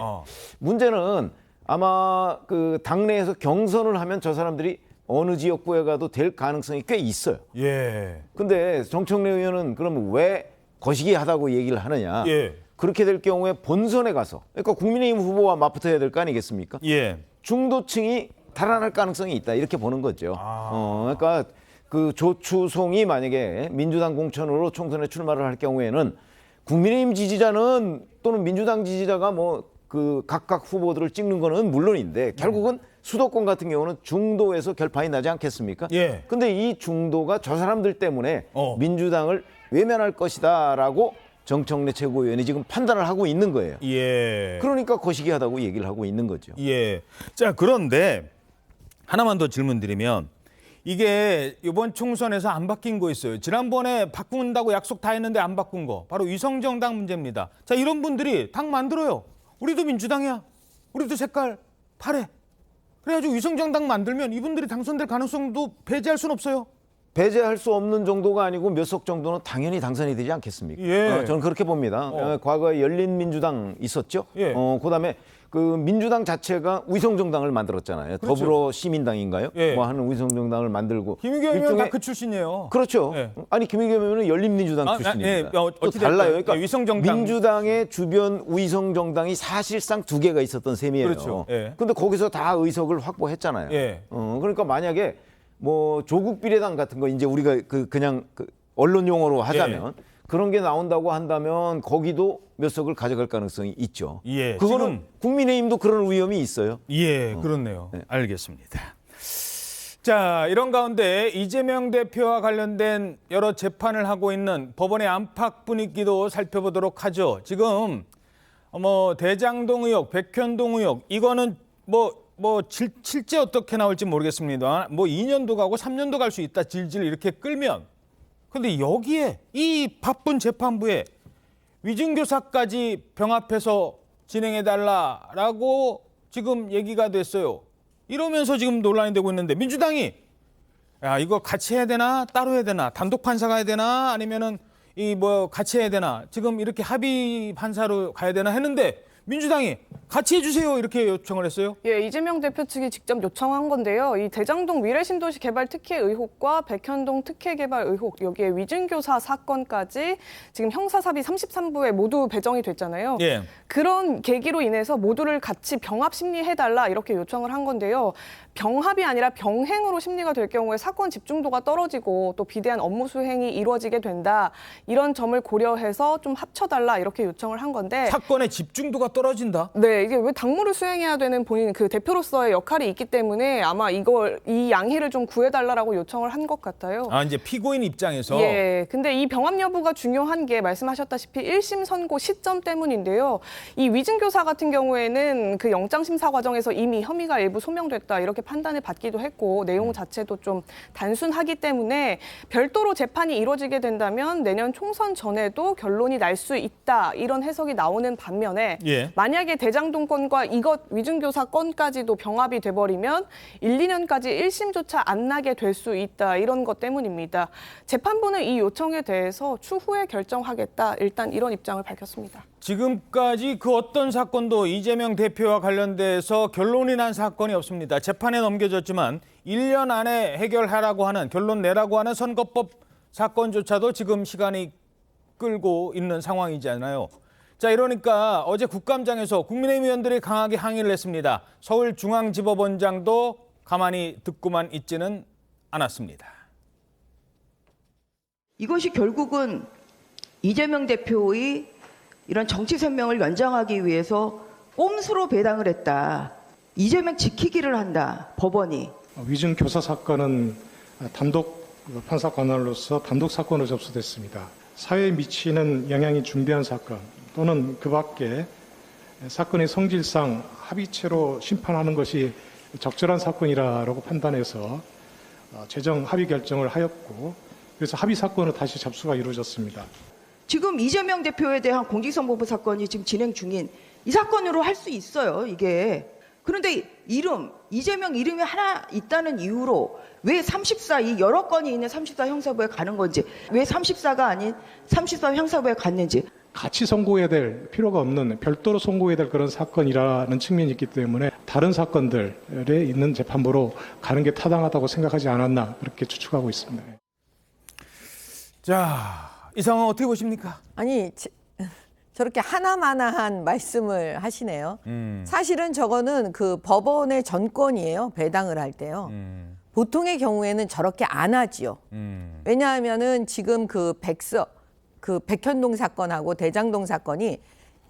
문제는 아마 당내에서 경선을 하면 저 사람들이 어느 지역구에 가도 될 가능성이 꽤 있어요. 예. 근데 정청래 의원은 그러면 왜 거시기하다고 얘기를 하느냐? 예. 그렇게 될 경우에 본선에 가서 그러니까 국민의힘 후보와 맞붙어야 될 거 아니겠습니까? 예. 중도층이 달아날 가능성이 있다 이렇게 보는 거죠. 그러니까 그 조추송이 만약에 민주당 공천으로 총선에 출마를 할 경우에는 국민의힘 지지자는 또는 민주당 지지자가 뭐 그 각각 후보들을 찍는 거는 물론인데 결국은 수도권 같은 경우는 중도에서 결판이 나지 않겠습니까? 예. 근데 이 중도가 저 사람들 때문에 민주당을 외면할 것이다라고 정청래 최고위원이 지금 판단을 하고 있는 거예요. 예. 그러니까 거시기하다고 얘기를 하고 있는 거죠. 예. 자, 그런데 하나만 더 질문 드리면 이게 이번 총선에서 안 바뀐 거 있어요. 지난번에 바꾼다고 약속 다 했는데 안 바꾼 거. 바로 위성정당 문제입니다. 자, 이런 분들이 당 만들어요. 우리도 민주당이야. 우리도 색깔 파래. 그래가지고 위성정당 만들면 이분들이 당선될 가능성도 배제할 수는 없어요. 배제할 수 없는 정도가 아니고 몇 석 정도는 당연히 당선이 되지 않겠습니까? 예. 저는 그렇게 봅니다. 과거에 열린민주당 있었죠. 예. 그다음에 그 민주당 자체가 위성정당을 만들었잖아요. 그렇죠. 더불어시민당인가요? 예. 뭐 하는 위성정당을 만들고. 김의겸 의원 다 그 출신이에요. 그렇죠. 예. 아니 김의겸 의원은 열린민주당 출신입니다. 예. 또 어찌됐든 달라요. 그러니까 위성정당. 민주당의 주변 위성정당이 사실상 2개가 있었던 셈이에요. 그렇죠. 예. 근데 거기서 다 의석을 확보했잖아요. 예. 그러니까 만약에 뭐 조국 비례당 같은 거 이제 우리가 그냥 언론 용어로 하자면 그런 게 나온다고 한다면 거기도 몇 석을 가져갈 가능성이 있죠. 예. 그거는 국민의힘도 그런 위험이 있어요. 예, 그렇네요. 알겠습니다. 자, 이런 가운데 이재명 대표와 관련된 여러 재판을 하고 있는 법원의 안팎 분위기도 살펴보도록 하죠. 지금 뭐 대장동 의혹, 백현동 의혹 이거는 실제 어떻게 나올지 모르겠습니다. 뭐 2년도 가고 3년도 갈 수 있다. 질질 이렇게 끌면. 근데 여기에 이 바쁜 재판부에 위증교사까지 병합해서 진행해달라라고 지금 얘기가 됐어요. 이러면서 지금 논란이 되고 있는데 민주당이 야 이거 같이 해야 되나 따로 해야 되나 단독 판사가 해야 되나 아니면은 같이 해야 되나 지금 이렇게 합의 판사로 가야 되나 했는데 민주당이 같이 해주세요 이렇게 요청을 했어요. 예, 이재명 대표 측이 직접 요청한 건데요. 이 대장동 미래신도시 개발 특혜 의혹과 백현동 특혜 개발 의혹 여기에 위증교사 사건까지 지금 형사사비 33부에 모두 배정이 됐잖아요. 예. 그런 계기로 인해서 모두를 같이 병합 심리해달라 이렇게 요청을 한 건데요. 병합이 아니라 병행으로 심리가 될 경우에 사건 집중도가 떨어지고 또 비대한 업무 수행이 이루어지게 된다. 이런 점을 고려해서 좀 합쳐달라 이렇게 요청을 한 건데 사건의 집중도가 떨어진다? 네, 이게 왜 당무를 수행해야 되는 본인 그 대표로서의 역할이 있기 때문에 아마 이 양해를 좀 구해달라고 요청을 한 것 같아요. 아, 이제 피고인 입장에서? 예, 근데 이 병합 여부가 중요한 게 말씀하셨다시피 1심 선고 시점 때문인데요. 이 위증교사 같은 경우에는 그 영장심사 과정에서 이미 혐의가 일부 소명됐다 이렇게 판단을 받기도 했고 내용 자체도 좀 단순하기 때문에 별도로 재판이 이루어지게 된다면 내년 총선 전에도 결론이 날 수 있다 이런 해석이 나오는 반면에 만약에 대장동 건과 이것 위증교사 건까지도 병합이 돼버리면 1, 2년까지 1심조차 안 나게 될 수 있다 이런 것 때문입니다. 재판부는 이 요청에 대해서 추후에 결정하겠다 일단 이런 입장을 밝혔습니다. 지금까지 그 어떤 사건도 이재명 대표와 관련돼서 결론이 난 사건이 없습니다. 재판에 넘겨졌지만 1년 안에 해결하라고 하는 결론 내라고 하는 선거법 사건조차도 지금 시간이 끌고 있는 상황이잖아요. 자, 이러니까 어제 국감장에서 국민의힘 의원들이 강하게 항의를 했습니다. 서울중앙지법원장도 가만히 듣고만 있지는 않았습니다. 이것이 결국은 이재명 대표의 이런 정치 생명을 연장하기 위해서 꼼수로 배당을 했다. 이재명 지키기를 한다. 법원이. 위증교사 사건은 단독 판사 관할로서 단독 사건으로 접수됐습니다. 사회에 미치는 영향이 중대한 사건 또는 그 밖에 사건의 성질상 합의체로 심판하는 것이 적절한 사건이라고 판단해서 최종 합의 결정을 하였고 그래서 합의 사건으로 다시 접수가 이루어졌습니다. 지금 이재명 대표에 대한 공직선거법 사건이 지금 진행 중인 이 사건으로 할 수 있어요, 이게. 그런데 이재명 이름이 하나 있다는 이유로 왜 34, 이 여러 건이 있는 34 형사부에 가는 건지, 왜 34가 아닌 34 형사부에 갔는지. 같이 선고해야 될 필요가 없는 별도로 선고해야 될 그런 사건이라는 측면이 있기 때문에 다른 사건들에 있는 재판부로 가는 게 타당하다고 생각하지 않았나 그렇게 추측하고 있습니다. 자, 이 상황 어떻게 보십니까? 아니 저렇게 하나마나한 말씀을 하시네요. 사실은 저거는 그 법원의 전권이에요. 배당을 할 때요. 보통의 경우에는 저렇게 안 하지요. 왜냐하면은 지금 그 백현동 사건하고 대장동 사건이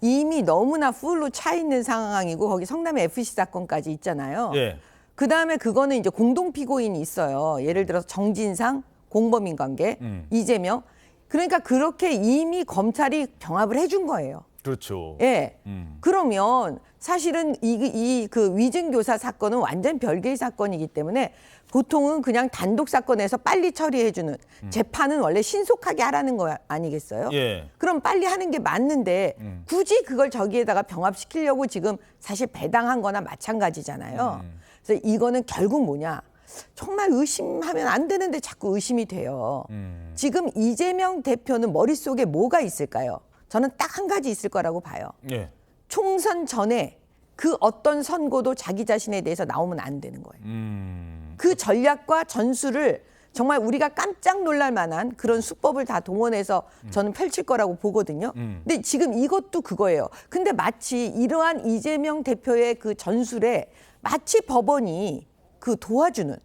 이미 너무나 풀로 차 있는 상황이고 거기 성남의 FC 사건까지 있잖아요. 예. 그다음에 그거는 이제 공동 피고인이 있어요. 예를 들어서 정진상, 공범인 관계, 이재명. 그러니까 그렇게 이미 검찰이 병합을 해준 거예요. 그렇죠. 예. 그러면 사실은 그 위증교사 사건은 완전 별개의 사건이기 때문에 보통은 그냥 단독 사건에서 빨리 처리해주는 재판은 원래 신속하게 하라는 거 아니겠어요? 예. 그럼 빨리 하는 게 맞는데 굳이 그걸 저기에다가 병합시키려고 지금 사실 배당한 거나 마찬가지잖아요. 그래서 이거는 결국 뭐냐. 정말 의심하면 안 되는데 자꾸 의심이 돼요. 지금 이재명 대표는 머릿속에 뭐가 있을까요? 저는 딱 한 가지 있을 거라고 봐요. 예. 총선 전에 그 어떤 선고도 자기 자신에 대해서 나오면 안 되는 거예요. 그 전략과 전술을 정말 우리가 깜짝 놀랄 만한 그런 수법을 다 동원해서 저는 펼칠 거라고 보거든요. 근데 지금 이것도 그거예요. 근데 마치 이러한 이재명 대표의 그 전술에 마치 법원이 그 도와주는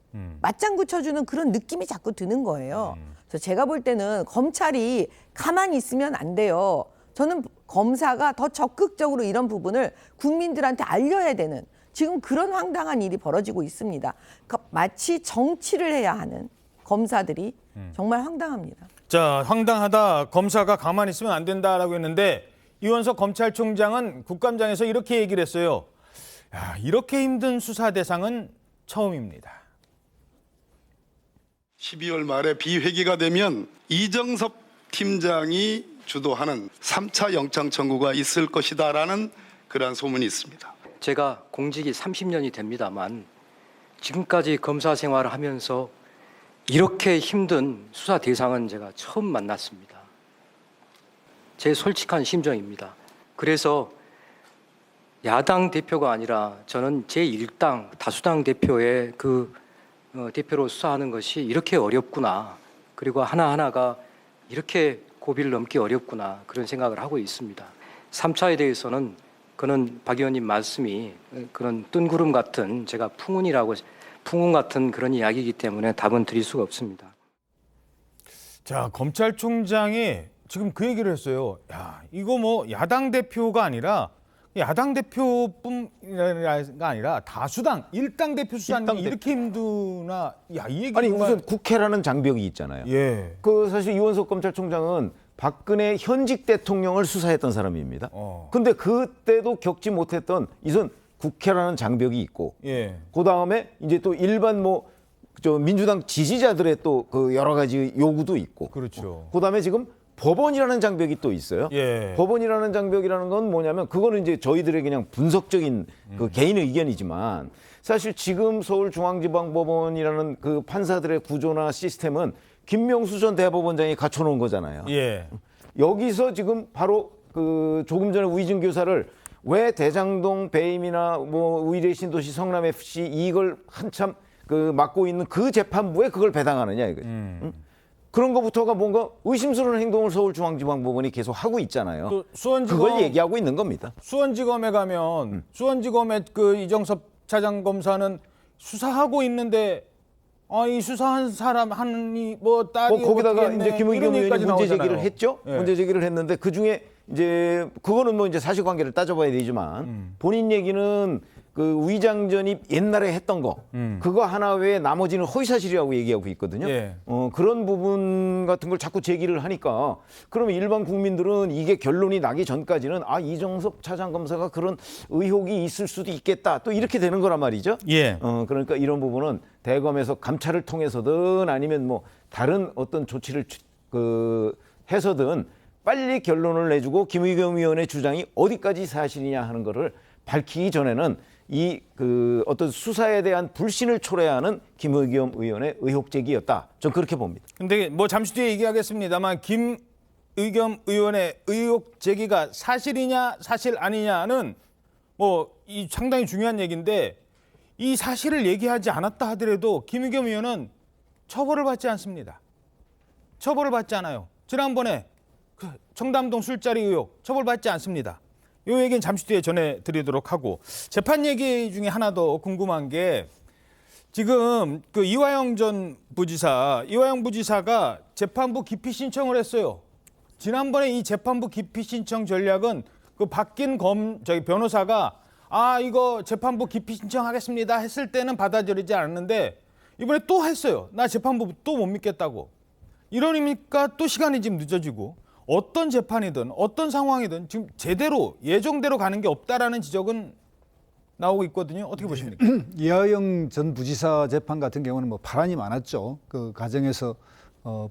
맞장구 쳐주는 그런 느낌이 자꾸 드는 거예요. 그래서 제가 볼 때는 검찰이 가만히 있으면 안 돼요. 저는 검사가 더 적극적으로 이런 부분을 국민들한테 알려야 되는 지금 그런 황당한 일이 벌어지고 있습니다. 그러니까 마치 정치를 해야 하는 검사들이 정말 황당합니다. 자, 황당하다. 검사가 가만히 있으면 안 된다라고 했는데 이원석 검찰총장은 국감장에서 이렇게 얘기를 했어요. 야, 이렇게 힘든 수사 대상은 처음입니다. 12월 말에 비회기가 되면 이정섭 팀장이 주도하는 3차 영장 청구가 있을 것이다라는 그러한 소문이 있습니다. 제가 공직이 30년이 됩니다만 지금까지 검사 생활을 하면서 이렇게 힘든 수사 대상은 제가 처음 만났습니다. 제 솔직한 심정입니다. 그래서 야당 대표가 아니라 저는 제1당 다수당 대표의 대표로 수사하는 것이 이렇게 어렵구나. 그리고 하나하나가 이렇게 고비를 넘기 어렵구나. 그런 생각을 하고 있습니다. 3차에 대해서는 그는 박 의원님 말씀이 그런 뜬구름 같은 제가 풍운 같은 그런 이야기이기 때문에 답은 드릴 수가 없습니다. 자, 검찰총장이 지금 그 얘기를 했어요. 야, 이거 뭐 야당 대표가 아니라 야당 대표뿐가 아니라 다수당, 일당 대표 수사는 이렇게 힘드나? 야, 이 얘기 아니 정말... 우선 국회라는 장벽이 있잖아요. 예. 그 사실 이원석 검찰총장은 박근혜 현직 대통령을 수사했던 사람입니다. 근데 그때도 겪지 못했던 이선 국회라는 장벽이 있고, 예. 그 다음에 이제 또 일반 민주당 지지자들의 또 그 여러 가지 요구도 있고, 그렇죠. 그 다음에 지금 법원이라는 장벽이 또 있어요. 예. 법원이라는 장벽이라는 건 뭐냐면 그거는 이제 저희들의 그냥 분석적인 그 개인의 의견이지만 사실 지금 서울중앙지방법원이라는 그 판사들의 구조나 시스템은 김명수 전 대법원장이 갖춰놓은 거잖아요. 예. 여기서 지금 바로 그 조금 전에 위증교사를 왜 대장동 배임이나 뭐 의뢰 신도시 성남 FC 이걸 한참 그 맡고 있는 그 재판부에 그걸 배당하느냐 이거죠. 응? 그런 것부터가 뭔가 의심스러운 행동을 서울중앙지방법원이 계속 하고 있잖아요. 그 수원지검, 그걸 얘기하고 있는 겁니다. 수원지검에 가면 수원지검의 그 이정섭 차장검사는 수사하고 있는데 이 수사한 사람 하니 뭐 딸이 거기다가 어떻겠네, 이제 김의겸 의원이 문제 나오잖아요. 제기를 했죠. 예. 문제 제기를 했는데 그 중에 이제 그거는 뭐 이제 사실관계를 따져봐야 되지만 본인 얘기는 그 위장전입 옛날에 했던 거 그거 하나 외에 나머지는 허위사실이라고 얘기하고 있거든요. 예. 그런 부분 같은 걸 자꾸 제기를 하니까 그러면 일반 국민들은 이게 결론이 나기 전까지는 이정섭 차장검사가 그런 의혹이 있을 수도 있겠다 또 이렇게 되는 거란 말이죠. 예. 그러니까 이런 부분은 대검에서 감찰을 통해서든 아니면 뭐 다른 어떤 조치를 해서든 빨리 결론을 내주고 김의겸 의원의 주장이 어디까지 사실이냐 하는 거를 밝히기 전에는 어떤 수사에 대한 불신을 초래하는 김의겸 의원의 의혹 제기였다. 전 그렇게 봅니다. 근데 뭐 잠시 뒤에 얘기하겠습니다만 김의겸 의원의 의혹 제기가 사실이냐 사실 아니냐는 뭐 이 상당히 중요한 얘기인데 이 사실을 얘기하지 않았다 하더라도 김의겸 의원은 처벌을 받지 않습니다. 처벌을 받지 않아요. 지난번에 청담동 술자리 의혹 처벌받지 않습니다. 이 얘기는 잠시 뒤에 전해드리도록 하고 재판 얘기 중에 하나 더 궁금한 게 지금 그 이화영 부지사가 재판부 기피 신청을 했어요. 지난번에 이 재판부 기피 신청 전략은 그 바뀐 변호사가 이거 재판부 기피 신청하겠습니다 했을 때는 받아들이지 않았는데 이번에 또 했어요. 나 재판부 또 못 믿겠다고. 이러니까 또 시간이 지금 늦어지고 어떤 재판이든 어떤 상황이든 지금 제대로 예정대로 가는 게 없다라는 지적은 나오고 있거든요. 어떻게 보십니까? 이화영 전 부지사 재판 같은 경우는 뭐 파란이 많았죠. 그 과정에서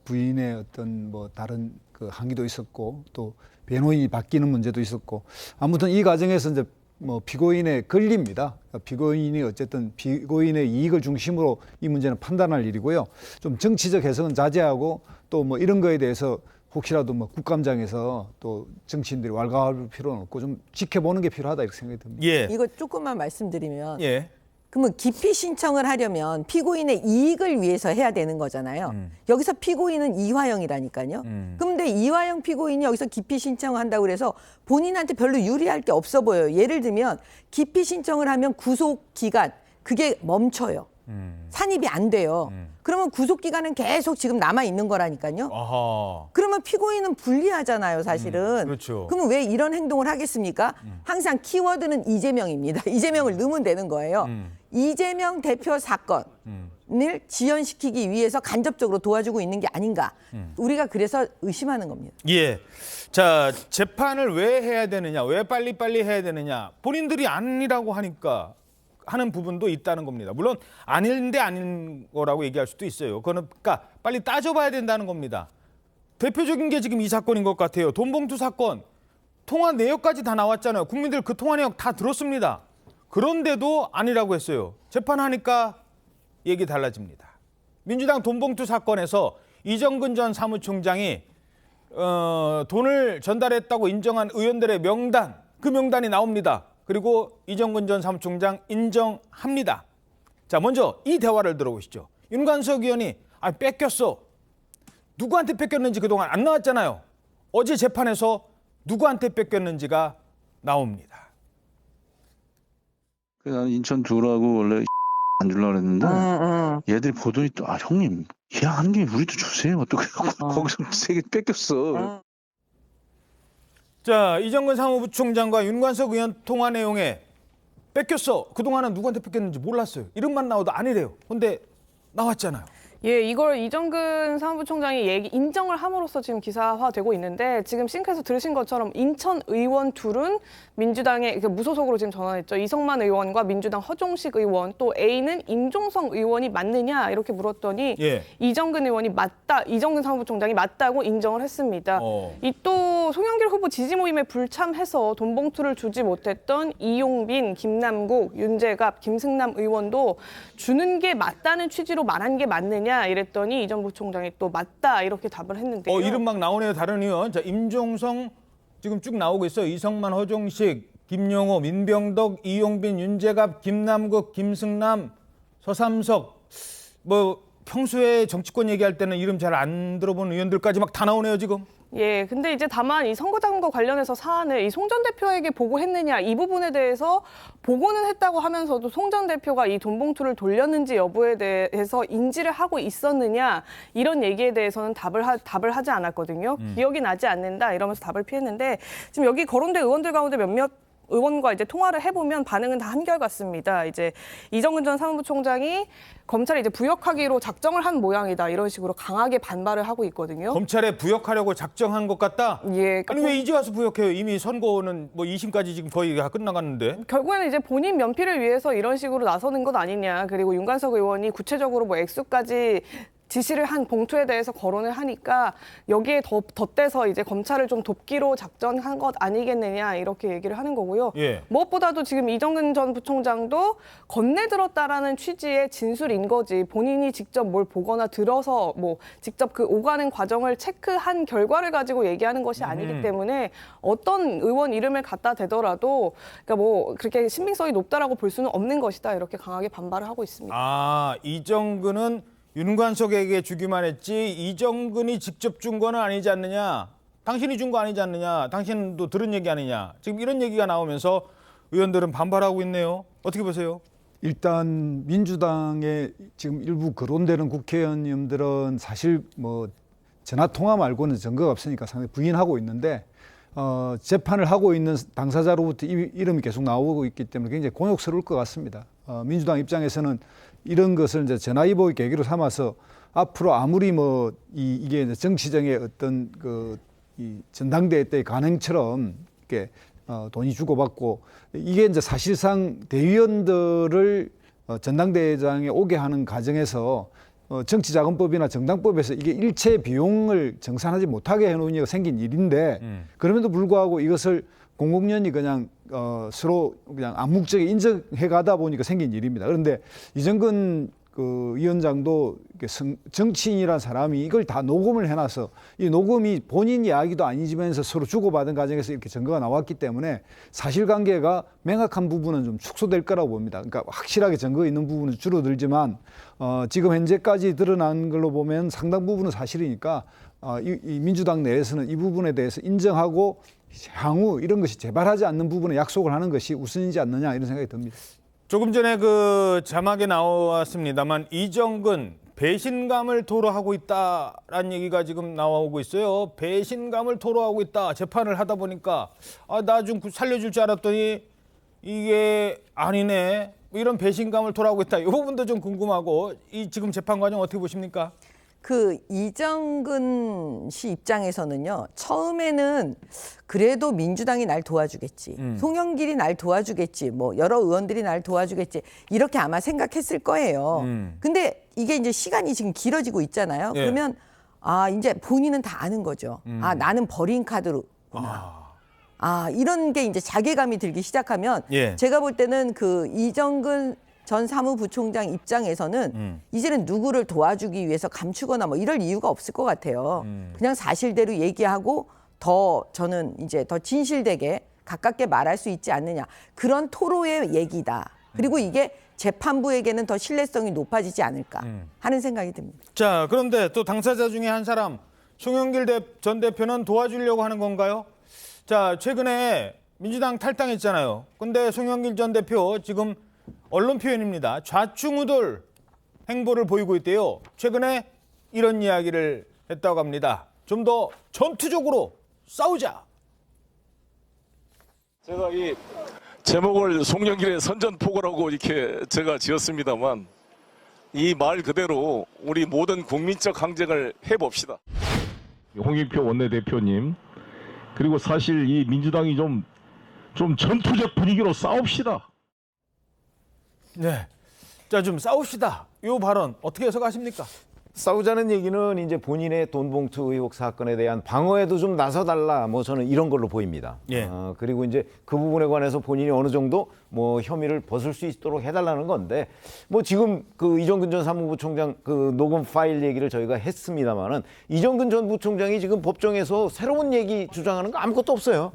부인의 어떤 뭐 다른 그 항의도 있었고 또 변호인이 바뀌는 문제도 있었고 아무튼 이 과정에서 이제 뭐 피고인의 권리입니다. 피고인이 어쨌든 피고인의 이익을 중심으로 이 문제는 판단할 일이고요. 좀 정치적 해석은 자제하고 또 뭐 이런 거에 대해서 혹시라도 뭐 국감장에서 또 정치인들이 왈가왈부할 필요는 없고 좀 지켜보는 게 필요하다 이렇게 생각이 듭니다. 예. 이거 조금만 말씀드리면 예. 그러면 기피 신청을 하려면 피고인의 이익을 위해서 해야 되는 거잖아요. 여기서 피고인은 이화영이라니까요. 그런데 이화영 피고인이 여기서 기피 신청을 한다고 그래서 본인한테 별로 유리할 게 없어 보여요. 예를 들면 기피 신청을 하면 구속 기간 그게 멈춰요. 산입이 안 돼요. 그러면 구속 기간은 계속 지금 남아 있는 거라니까요. 아하. 그러면 피고인은 불리하잖아요, 사실은. 그렇죠. 그러면 왜 이런 행동을 하겠습니까? 항상 키워드는 이재명입니다. 이재명을 넣으면 되는 거예요. 이재명 대표 사건을 지연시키기 위해서 간접적으로 도와주고 있는 게 아닌가. 우리가 그래서 의심하는 겁니다. 예. 자, 재판을 왜 해야 되느냐, 왜 빨리빨리 해야 되느냐. 본인들이 아니라고 하니까 하는 부분도 있다는 겁니다. 물론 아닌데 아닌 거라고 얘기할 수도 있어요. 그거는 그러니까 빨리 따져봐야 된다는 겁니다. 대표적인 게 지금 이 사건인 것 같아요. 돈봉투 사건. 통화 내역까지 다 나왔잖아요. 국민들 그 통화 내역 다 들었습니다. 그런데도 아니라고 했어요. 재판하니까 얘기 달라집니다. 민주당 돈봉투 사건에서 이정근 전 사무총장이 돈을 전달했다고 인정한 의원들의 명단, 그 명단이 나옵니다. 그리고 이정근 전 사무총장 인정합니다. 자, 먼저 이 대화를 들어보시죠. 윤관석 의원이 뺏겼어. 누구한테 뺏겼는지 그동안 안 나왔잖아요. 어제 재판에서 누구한테 뺏겼는지가 나옵니다. 나는 인천 두라고 원래 안 주려고 그랬는데 얘들이 보더니 또 형님 계약하는 김에 우리도 주세요. 또 거기서 3개 뺏겼어. 자, 이정근 사무부총장과 윤관석 의원 통화 내용에 뺏겼어. 그동안은 누구한테 뺏겼는지 몰랐어요. 이름만 나와도 아니래요. 근데 나왔잖아요. 예, 이걸 이정근 사무부총장이 인정을 함으로써 지금 기사화되고 있는데 지금 싱크에서 들으신 것처럼 인천 의원 둘은 민주당의 무소속으로 지금 전환했죠. 이성만 의원과 민주당 허종식 의원 또 A는 임종성 의원이 맞느냐 이렇게 물었더니 예. 이정근 의원이 맞다, 이정근 사무부총장이 맞다고 인정을 했습니다. 이 또 송영길 후보 지지 모임에 불참해서 돈봉투를 주지 못했던 이용빈, 김남국, 윤재갑, 김승남 의원도 주는 게 맞다는 취지로 말한 게 맞느냐 이랬더니 이 전 부총장이 또 맞다 이렇게 답을 했는데요. 이름 막 나오네요. 다른 의원. 자, 임종성 지금 쭉 나오고 있어요. 이성만, 허종식, 김용호, 민병덕, 이용빈, 윤재갑, 김남국, 김승남, 서삼석. 뭐 평소에 정치권 얘기할 때는 이름 잘 안 들어본 의원들까지 막 다 나오네요, 지금. 예, 근데 이제 다만 이 선거장과 관련해서 사안을 이 송 전 대표에게 보고했느냐 이 부분에 대해서 보고는 했다고 하면서도 송 전 대표가 이 돈봉투를 돌렸는지 여부에 대해서 인지를 하고 있었느냐 이런 얘기에 대해서는 답을 하지 않았거든요. 기억이 나지 않는다 이러면서 답을 피했는데 지금 여기 거론된 의원들 가운데 몇몇 의원과 이제 통화를 해보면 반응은 다 한결같습니다. 이제 이정근 전 사무부총장이 검찰이 이제 부역하기로 작정을 한 모양이다 이런 식으로 강하게 반발을 하고 있거든요. 검찰에 부역하려고 작정한 것 같다? 예. 아니 왜 이제 와서 부역해요? 이미 선고는 뭐 2심까지 지금 거의 다 끝나갔는데. 결국에는 이제 본인 면피를 위해서 이런 식으로 나서는 것 아니냐. 그리고 윤관석 의원이 구체적으로 뭐 액수까지 지시를 한 봉투에 대해서 거론을 하니까 여기에 덧대서 이제 검찰을 좀 돕기로 작정한 것 아니겠느냐 이렇게 얘기를 하는 거고요. 예. 무엇보다도 지금 이정근 전 부총장도 건네들었다라는 취지의 진술인 거지 본인이 직접 뭘 보거나 들어서 뭐 직접 그 오가는 과정을 체크한 결과를 가지고 얘기하는 것이 아니기 때문에 어떤 의원 이름을 갖다 대더라도 그러니까 뭐 그렇게 신빙성이 높다라고 볼 수는 없는 것이다 이렇게 강하게 반발을 하고 있습니다. 아, 이정근은 윤관석에게 주기만 했지 이정근이 직접 준 거는 아니지 않느냐. 당신이 준 거 아니지 않느냐, 당신도 들은 얘기 아니냐, 지금 이런 얘기가 나오면서 의원들은 반발하고 있네요. 어떻게 보세요? 일단 민주당의 지금 일부 거론되는 국회의원님들은 사실 뭐 전화 통화 말고는 증거가 없으니까 상당히 부인하고 있는데 재판을 하고 있는 당사자로부터 이름이 계속 나오고 있기 때문에 굉장히 곤욕스러울 것 같습니다. 민주당 입장에서는 이런 것을 이제 전화위복의 계기로 삼아서 앞으로 아무리 뭐 이게 이제 정치적인 어떤 이 전당대회 때의 관행처럼 이렇게 돈이 주고받고 이게 이제 사실상 대의원들을 전당대회장에 오게 하는 과정에서 정치자금법이나 정당법에서 이게 일체 비용을 정산하지 못하게 해놓은 이유가 생긴 일인데 그럼에도 불구하고 이것을 공공연히 그냥 서로 그냥 암묵적에 인정해 가다 보니까 생긴 일입니다. 그런데 이정근 그 위원장도 정치인이라는 사람이 이걸 다 녹음을 해놔서 이 녹음이 본인 이야기도 아니지만서 서로 주고받은 과정에서 이렇게 증거가 나왔기 때문에 사실관계가 명확한 부분은 좀 축소될 거라고 봅니다. 그러니까 확실하게 증거 있는 부분은 줄어들지만 지금 현재까지 드러난 걸로 보면 상당 부분은 사실이니까 이 민주당 내에서는 이 부분에 대해서 인정하고 향후 이런 것이 재발하지 않는 부분에 약속을 하는 것이 우선이지 않느냐 이런 생각이 듭니다. 조금 전에 그 자막에 나왔습니다만 이정근 배신감을 토로하고 있다라는 얘기가 지금 나오고 있어요. 배신감을 토로하고 있다. 재판을 하다 보니까 나 좀 살려줄 줄 알았더니 이게 아니네. 이런 배신감을 토로하고 있다. 이 부분도 좀 궁금하고 이 지금 재판 과정 어떻게 보십니까? 그 이정근 씨 입장에서는요. 처음에는 그래도 민주당이 날 도와주겠지. 송영길이 날 도와주겠지. 뭐 여러 의원들이 날 도와주겠지. 이렇게 아마 생각했을 거예요. 근데 이게 이제 시간이 지금 길어지고 있잖아요. 예. 그러면 이제 본인은 다 아는 거죠. 나는 버린 카드로구나. 이런 게 이제 자괴감이 들기 시작하면 예. 제가 볼 때는 그 이정근 전 사무부총장 입장에서는 이제는 누구를 도와주기 위해서 감추거나 뭐 이럴 이유가 없을 것 같아요. 그냥 사실대로 얘기하고 더 저는 이제 더 진실되게 가깝게 말할 수 있지 않느냐. 그런 토로의 얘기다. 그리고 이게 재판부에게는 더 신뢰성이 높아지지 않을까 하는 생각이 듭니다. 자, 그런데 또 당사자 중에 한 사람 송영길 전 대표는 도와주려고 하는 건가요? 자, 최근에 민주당 탈당했잖아요. 근데 송영길 전 대표 지금 언론 표현입니다. 좌충우돌 행보를 보이고 있대요. 최근에 이런 이야기를 했다고 합니다. 좀 더 전투적으로 싸우자. 제가 이 제목을 송영길의 선전포고라고 이렇게 제가 지었습니다만 이 말 그대로 우리 모든 국민적 항쟁을 해봅시다. 홍익표 원내대표님 그리고 사실 이 민주당이 좀 전투적 분위기로 싸웁시다. 네, 자 좀 싸웁시다. 이 발언 어떻게 해석하십니까? 싸우자는 얘기는 이제 본인의 돈봉투 의혹 사건에 대한 방어에도 좀 나서달라. 뭐 저는 이런 걸로 보입니다. 예. 그리고 이제 그 부분에 관해서 본인이 어느 정도 뭐 혐의를 벗을 수 있도록 해달라는 건데 뭐 지금 그 이정근 전 사무부총장 그 녹음 파일 얘기를 저희가 했습니다만은 이정근 전 부총장이 지금 법정에서 새로운 얘기 주장하는 거 아무것도 없어요.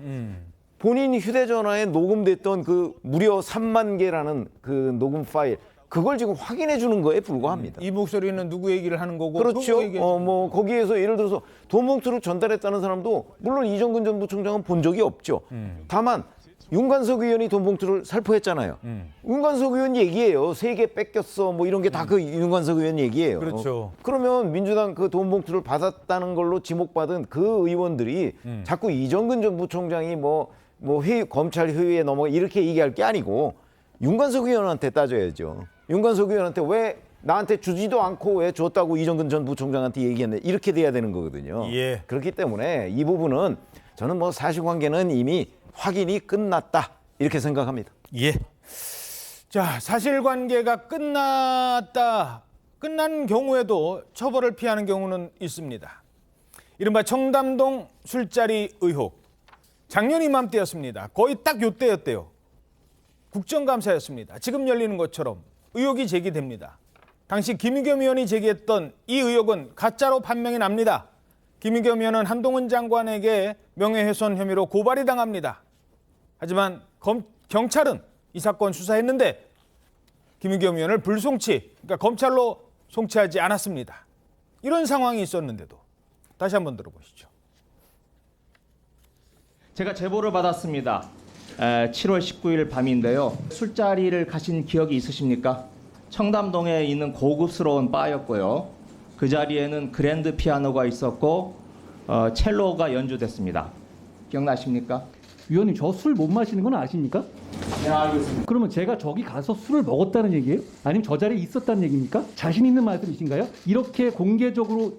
본인 휴대전화에 녹음됐던 그 무려 3만 개라는 그 녹음 파일 그걸 지금 확인해 주는 거에 불과합니다. 이 목소리는 누구 얘기를 하는 거고? 그렇죠. 뭐 거기에서 예를 들어서 돈봉투를 전달했다는 사람도 물론 이정근 전 부총장은 본 적이 없죠. 다만 윤관석 의원이 돈봉투를 살포했잖아요. 윤관석 의원 얘기예요. 3개 뺏겼어. 뭐 이런 게 다 그 윤관석 의원 얘기예요. 그렇죠. 그러면 민주당 그 돈봉투를 받았다는 걸로 지목받은 그 의원들이 자꾸 이정근 전 부총장이 검찰 회의에 넘어가 이렇게 얘기할 게 아니고 윤관석 의원한테 따져야죠. 윤관석 의원한테 왜 나한테 주지도 않고 왜 줬다고 이정근 전 부총장한테 얘기했네. 이렇게 돼야 되는 거거든요. 예. 그렇기 때문에 이 부분은 저는 뭐 사실관계는 이미 확인이 끝났다. 이렇게 생각합니다. 예. 자, 사실관계가 끝난 경우에도 처벌을 피하는 경우는 있습니다. 이른바 청담동 술자리 의혹. 작년 이맘때였습니다. 거의 딱 요때였대요. 국정감사였습니다. 지금 열리는 것처럼 의혹이 제기됩니다. 당시 김의겸 의원이 제기했던 이 의혹은 가짜로 판명이 납니다. 김의겸 의원은 한동훈 장관에게 명예훼손 혐의로 고발이 당합니다. 하지만 경찰은 이 사건 수사했는데 김의겸 의원을 그러니까 검찰로 송치하지 않았습니다. 이런 상황이 있었는데도 다시 한번 들어보시죠. 제가 제보를 받았습니다. 7월 19일 밤인데요. 술자리를 가신 기억이 있으십니까? 청담동에 있는 고급스러운 바였고요. 그 자리에는 그랜드 피아노가 있었고 첼로가 연주됐습니다. 기억나십니까? 위원님, 저 술 못 마시는 건 아십니까? 네, 알겠습니다. 그러면 제가 저기 가서 술을 먹었다는 얘기예요? 아니면 저 자리에 있었다는 얘기입니까? 자신 있는 말씀이신가요? 이렇게 공개적으로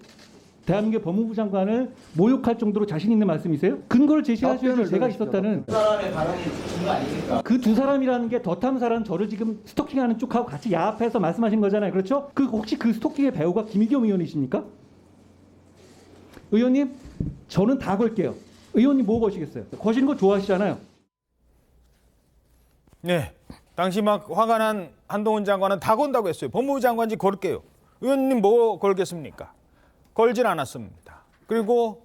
대한민국 법무부 장관을 모욕할 정도로 자신 있는 말씀이세요? 근거를 제시하셔야죠. 제가 있었다는. 두 사람의 발언이 있는 거 아닙니까? 그 두 사람이라는 게 더 탐사라는 저를 지금 스토킹하는 쪽하고 같이 야합해서 말씀하신 거잖아요. 그렇죠? 혹시 그 스토킹의 배우가 김의겸 의원이십니까? 의원님, 저는 다 걸게요. 의원님 뭐 거시겠어요? 거시는 거 좋아하시잖아요. 네, 당시 막 화가 난 한동훈 장관은 다 건다고 했어요. 법무부 장관지 걸게요. 의원님 뭐 걸겠습니까? 걸진 않았습니다. 그리고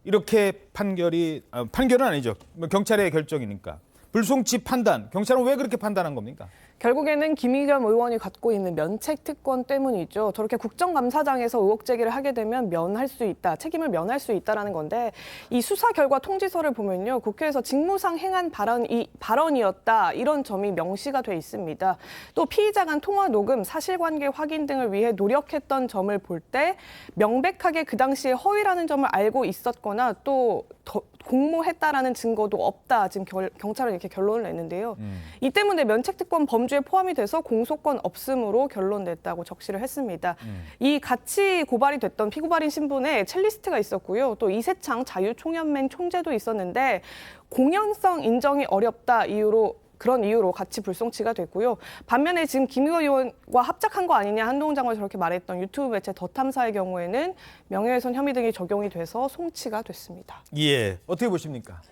이렇게 판결은 아니죠. 경찰의 결정이니까. 불송치 판단, 경찰은 왜 그렇게 판단한 겁니까? 결국에는 김의겸 의원이 갖고 있는 면책 특권 때문이죠. 저렇게 국정감사장에서 의혹 제기를 하게 되면 면할 수 있다, 책임을 면할 수 있다라는 건데 이 수사 결과 통지서를 보면요, 국회에서 직무상 행한 발언이었다 이런 점이 명시가 돼 있습니다. 또 피의자 간 통화 녹음, 사실관계 확인 등을 위해 노력했던 점을 볼 때 명백하게 그 당시에 허위라는 점을 알고 있었거나 또 공모했다라는 증거도 없다. 지금 경찰은 이렇게 결론을 냈는데요. 이 때문에 면책특권 범주에 포함이 돼서 공소권 없음으로 결론 냈다고 적시를 했습니다. 이 같이 고발이 됐던 피고발인 신분에 첼리스트가 있었고요. 또 이세창 자유총연맹 총재도 있었는데 공연성 인정이 어렵다 그런 이유로 같이 불송치가 됐고요. 반면에 지금 김의겸 의원과 합작한 거 아니냐 한동훈 장관이 저렇게 말했던 유튜브 매체 더 탐사의 경우에는 명예훼손 혐의 등이 적용이 돼서 송치가 됐습니다. 예, 어떻게 보십니까?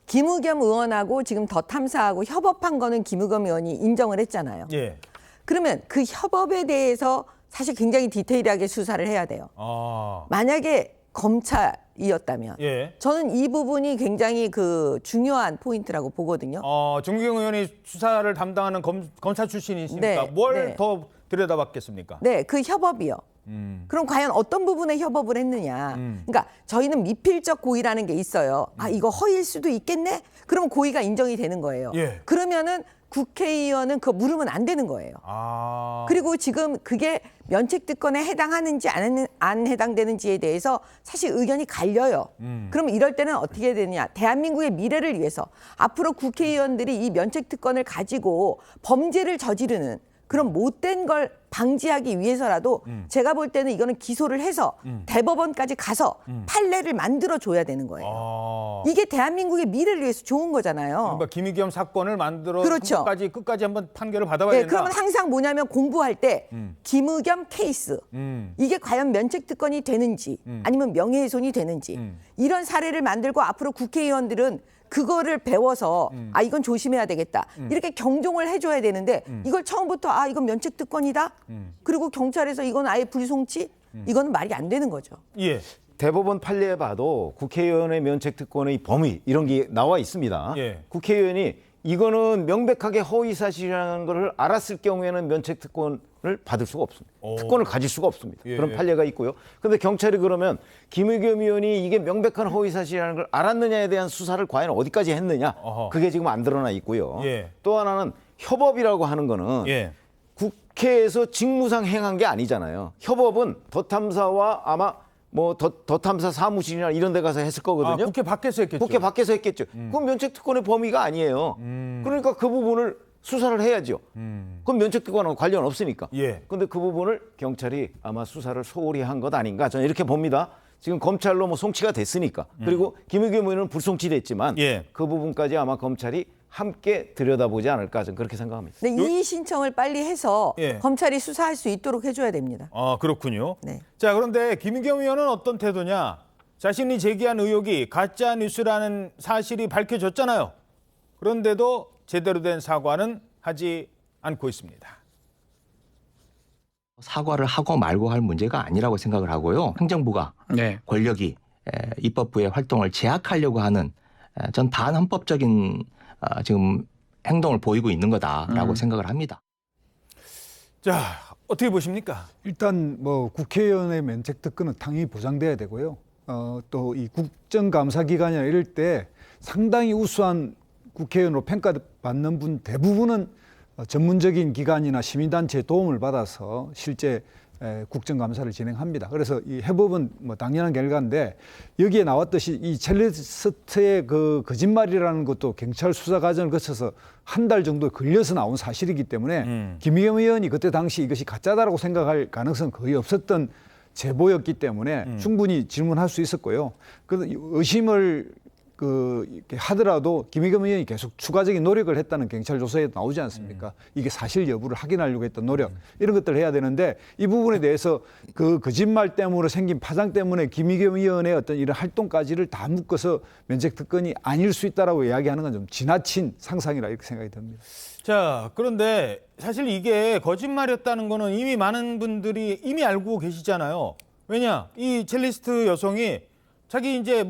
김의겸 의원하고 지금 더 탐사하고 협업한 거는 김의겸 의원이 인정을 했잖아요. 예. 그러면 그 협업에 대해서 사실 굉장히 디테일하게 수사를 해야 돼요. 만약에 검찰이었다면 저는 이 부분이 굉장히 중요한 포인트라고 보거든요. 정규경 의원이 수사를 담당하는 검찰 출신이시니까 뭘 더 들여다봤겠습니까? 네, 그 협업이요. 그럼 과연 어떤 부분에 협업을 했느냐. 그러니까 저희는 미필적 고의라는 게 있어요. 이거 허위일 수도 있겠네? 그러면 고의가 인정이 되는 거예요. 그러면은 국회의원은 그거 물으면 안 되는 거예요. 그리고 지금 그게 면책특권에 해당하는지 안 해당되는지에 대해서 사실 의견이 갈려요. 그러면 이럴 때는 어떻게 해야 되느냐. 대한민국의 미래를 위해서 앞으로 국회의원들이 이 면책특권을 가지고 범죄를 저지르는 그런 못된 걸 방지하기 위해서라도 제가 볼 때는 이거는 기소를 해서 대법원까지 가서 판례를 만들어줘야 되는 거예요. 이게 대한민국의 미래를 위해서 좋은 거잖아요. 그러니까 김의겸 사건을 만들어 그렇죠. 끝까지 한번 판결을 받아봐야 된다. 그러면 항상 뭐냐면 공부할 때 김의겸 케이스 이게 과연 면책특권이 되는지 아니면 명예훼손이 되는지 이런 사례를 만들고 앞으로 국회의원들은 그거를 배워서 이건 조심해야 되겠다. 이렇게 경종을 해줘야 되는데 이걸 처음부터 이건 면책특권이다. 그리고 경찰에서 이건 아예 불송치? 이건 말이 안 되는 거죠. 예. 대법원 판례에 봐도 국회의원의 면책특권의 범위 이런 게 나와 있습니다. 국회의원이 이거는 명백하게 허위사실이라는 걸 알았을 경우에는 면책특권을 받을 수가 없습니다. 특권을 가질 수가 없습니다. 그런 판례가 있고요. 그런데 경찰이 그러면 김의겸 의원이 이게 명백한 허위사실이라는 걸 알았느냐에 대한 수사를 과연 어디까지 했느냐. 그게 지금 안 드러나 있고요. 또 하나는 협업이라고 하는 거는 국회에서 직무상 행한 게 아니잖아요. 협업은 더 탐사와 아마 더 탐사 사무실이나 이런 데 가서 했을 거거든요. 국회 밖에서 했겠죠. 국회 밖에서 했겠죠. 그건 면책특권의 범위가 아니에요. 그러니까 그 부분을 수사를 해야죠. 그럼 면책특권하고 관련 없으니까. 그런데 그 부분을 경찰이 아마 수사를 소홀히 한 것 아닌가 저는 이렇게 봅니다. 지금 검찰로 송치가 됐으니까. 그리고 김의겸 의원은 불송치됐지만 그 부분까지 아마 검찰이 함께 들여다보지 않을까 저는 그렇게 생각합니다. 네, 이의 신청을 빨리 해서 검찰이 수사할 수 있도록 해줘야 됩니다. 그렇군요. 자, 그런데 김의겸 의원은 어떤 태도냐? 자신이 제기한 의혹이 가짜 뉴스라는 사실이 밝혀졌잖아요. 그런데도 제대로 된 사과는 하지 않고 있습니다. 사과를 하고 말고 할 문제가 아니라고 생각을 하고요. 행정부가 권력이 입법부의 활동을 제약하려고 하는 전 반헌법적인 지금 행동을 보이고 있는 거다라고 생각을 합니다. 자, 어떻게 보십니까? 일단 국회의원의 면책특권은 당연히 보장돼야 되고요. 또 이 국정감사기관이나 이럴 때 상당히 우수한 국회의원으로 평가받는 분 대부분은 전문적인 기관이나 시민단체의 도움을 받아서 실제 국정감사를 진행합니다. 그래서 이 해법은 뭐 당연한 결과인데 여기에 나왔듯이 이 첼리스트의 그 거짓말이라는 것도 경찰 수사 과정을 거쳐서 한 달 정도 걸려서 나온 사실이기 때문에 김의겸 의원이 그때 당시 이것이 가짜다라고 생각할 가능성은 거의 없었던 제보였기 때문에 충분히 질문할 수 있었고요. 그 의심을 이렇게 하더라도 김의겸 의원이 계속 추가적인 노력을 했다는 경찰 조사에 나오지 않습니까? 이게 사실 여부를 확인하려고 했던 노력 이런 것들을 해야 되는데 이 부분에 대해서 그 거짓말 때문에 생긴 파장 때문에 김의겸 의원의 어떤 이런 활동까지를 다 묶어서 면책 특권이 아닐 수 있다라고 이야기하는 건 좀 지나친 상상이라 이렇게 생각이 듭니다. 자, 그런데 사실 이게 거짓말이었다는 거는 이미 많은 분들이 이미 알고 계시잖아요. 왜냐? 이 첼리스트 여성이 자기 이제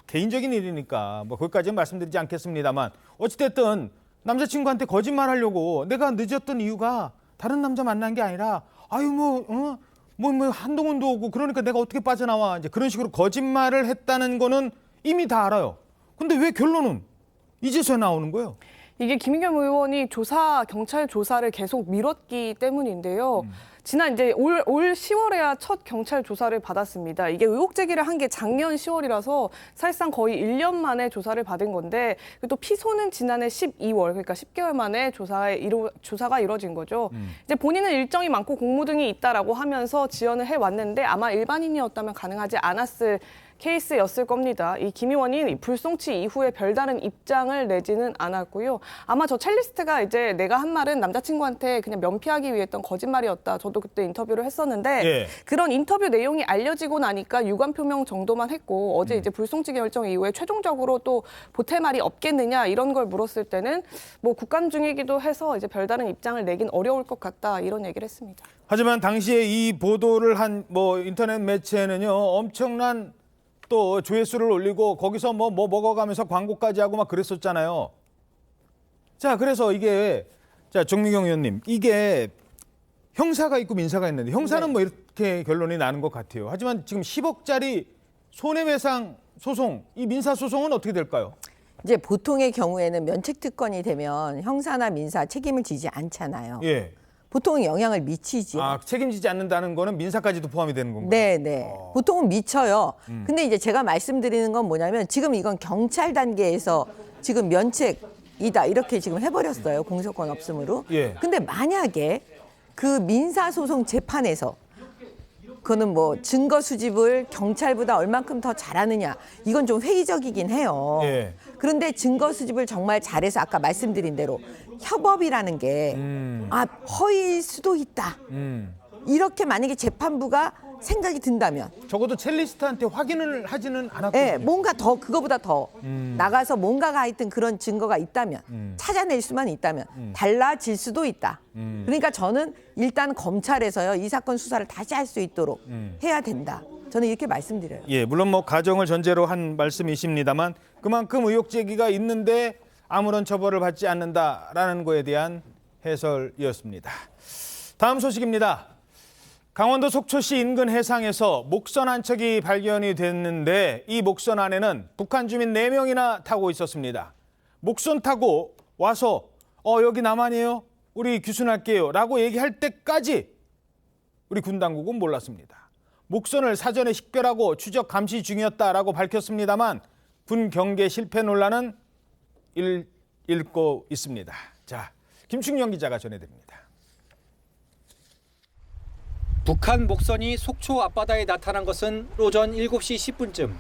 개인적인 일이니까 거기까지는 말씀드리지 않겠습니다만 어찌됐든 남자친구한테 거짓말하려고 내가 늦었던 이유가 다른 남자 만난 게 아니라 한동훈도 오고 그러니까 내가 어떻게 빠져나와 이제 그런 식으로 거짓말을 했다는 거는 이미 다 알아요. 근데 왜 결론은 이제서야 나오는 거예요? 이게 김의겸 의원이 경찰 조사를 계속 미뤘기 때문인데요. 지난 이제 올 10월에야 첫 경찰 조사를 받았습니다. 이게 의혹 제기를 한 게 작년 10월이라서 사실상 거의 1년 만에 조사를 받은 건데 또 피소는 지난해 12월 그러니까 10개월 만에 조사가 이루어진 거죠. 이제 본인은 일정이 많고 공무 등이 있다라고 하면서 지연을 해왔는데 아마 일반인이었다면 가능하지 않았을 케이스였을 겁니다. 이 김 의원이 불송치 이후에 별다른 입장을 내지는 않았고요. 아마 저 첼리스트가 이제 내가 한 말은 남자친구한테 그냥 면피하기 위해 했던 거짓말이었다. 저도 그때 인터뷰를 했었는데 그런 인터뷰 내용이 알려지고 나니까 유감 표명 정도만 했고 어제 이제 불송치 결정 이후에 최종적으로 또 보탤 말이 없겠느냐 이런 걸 물었을 때는 국감 중이기도 해서 이제 별다른 입장을 내긴 어려울 것 같다 이런 얘기를 했습니다. 하지만 당시에 이 보도를 한 인터넷 매체는요 엄청난 또 조회수를 올리고 거기서 먹어가면서 광고까지 하고 막 그랬었잖아요. 자, 그래서 이게 정미경 의원님 이게 형사가 있고 민사가 있는데 형사는 이렇게 결론이 나는 것 같아요. 하지만 지금 10억짜리 손해배상 소송, 이 민사 소송은 어떻게 될까요? 이제 보통의 경우에는 면책 특권이 되면 형사나 민사 책임을 지지 않잖아요. 예. 보통은 영향을 미치죠. 책임지지 않는다는 거는 민사까지도 포함이 되는 건가요? 네. 보통은 미쳐요. 근데 이제 제가 말씀드리는 건 뭐냐면 지금 이건 경찰 단계에서 지금 면책이다 이렇게 지금 해버렸어요. 공소권 없음으로. 근데 만약에 그 민사소송 재판에서 그거는 증거 수집을 경찰보다 얼만큼 더 잘하느냐 이건 좀 회의적이긴 해요. 그런데 증거 수집을 정말 잘해서 아까 말씀드린 대로 협업이라는 게 허위일 수도 있다. 이렇게 만약에 재판부가 생각이 든다면 적어도 첼리스트한테 확인을 하지는 않았거든요. 네, 뭔가 더 그거보다 더 나가서 뭔가가 하여튼 그런 증거가 있다면 찾아낼 수만 있다면 달라질 수도 있다. 그러니까 저는 일단 검찰에서요 이 사건 수사를 다시 할 수 있도록 해야 된다. 저는 이렇게 말씀드려요. 예, 물론 가정을 전제로 한 말씀이십니다만 그만큼 의혹 제기가 있는데 아무런 처벌을 받지 않는다라는 거에 대한 해설이었습니다. 다음 소식입니다. 강원도 속초시 인근 해상에서 목선 한 척이 발견이 됐는데 이 목선 안에는 북한 주민 4명이나 타고 있었습니다. 목선 타고 와서 여기 남한이에요? 우리 귀순할게요 라고 얘기할 때까지 우리 군 당국은 몰랐습니다. 목선을 사전에 식별하고 추적 감시 중이었다라고 밝혔습니다만 군 경계 실패 논란은 일고 있습니다. 자, 김충영 기자가 전해드립니다. 북한 목선이 속초 앞바다에 나타난 것은 오전 7시 10분쯤.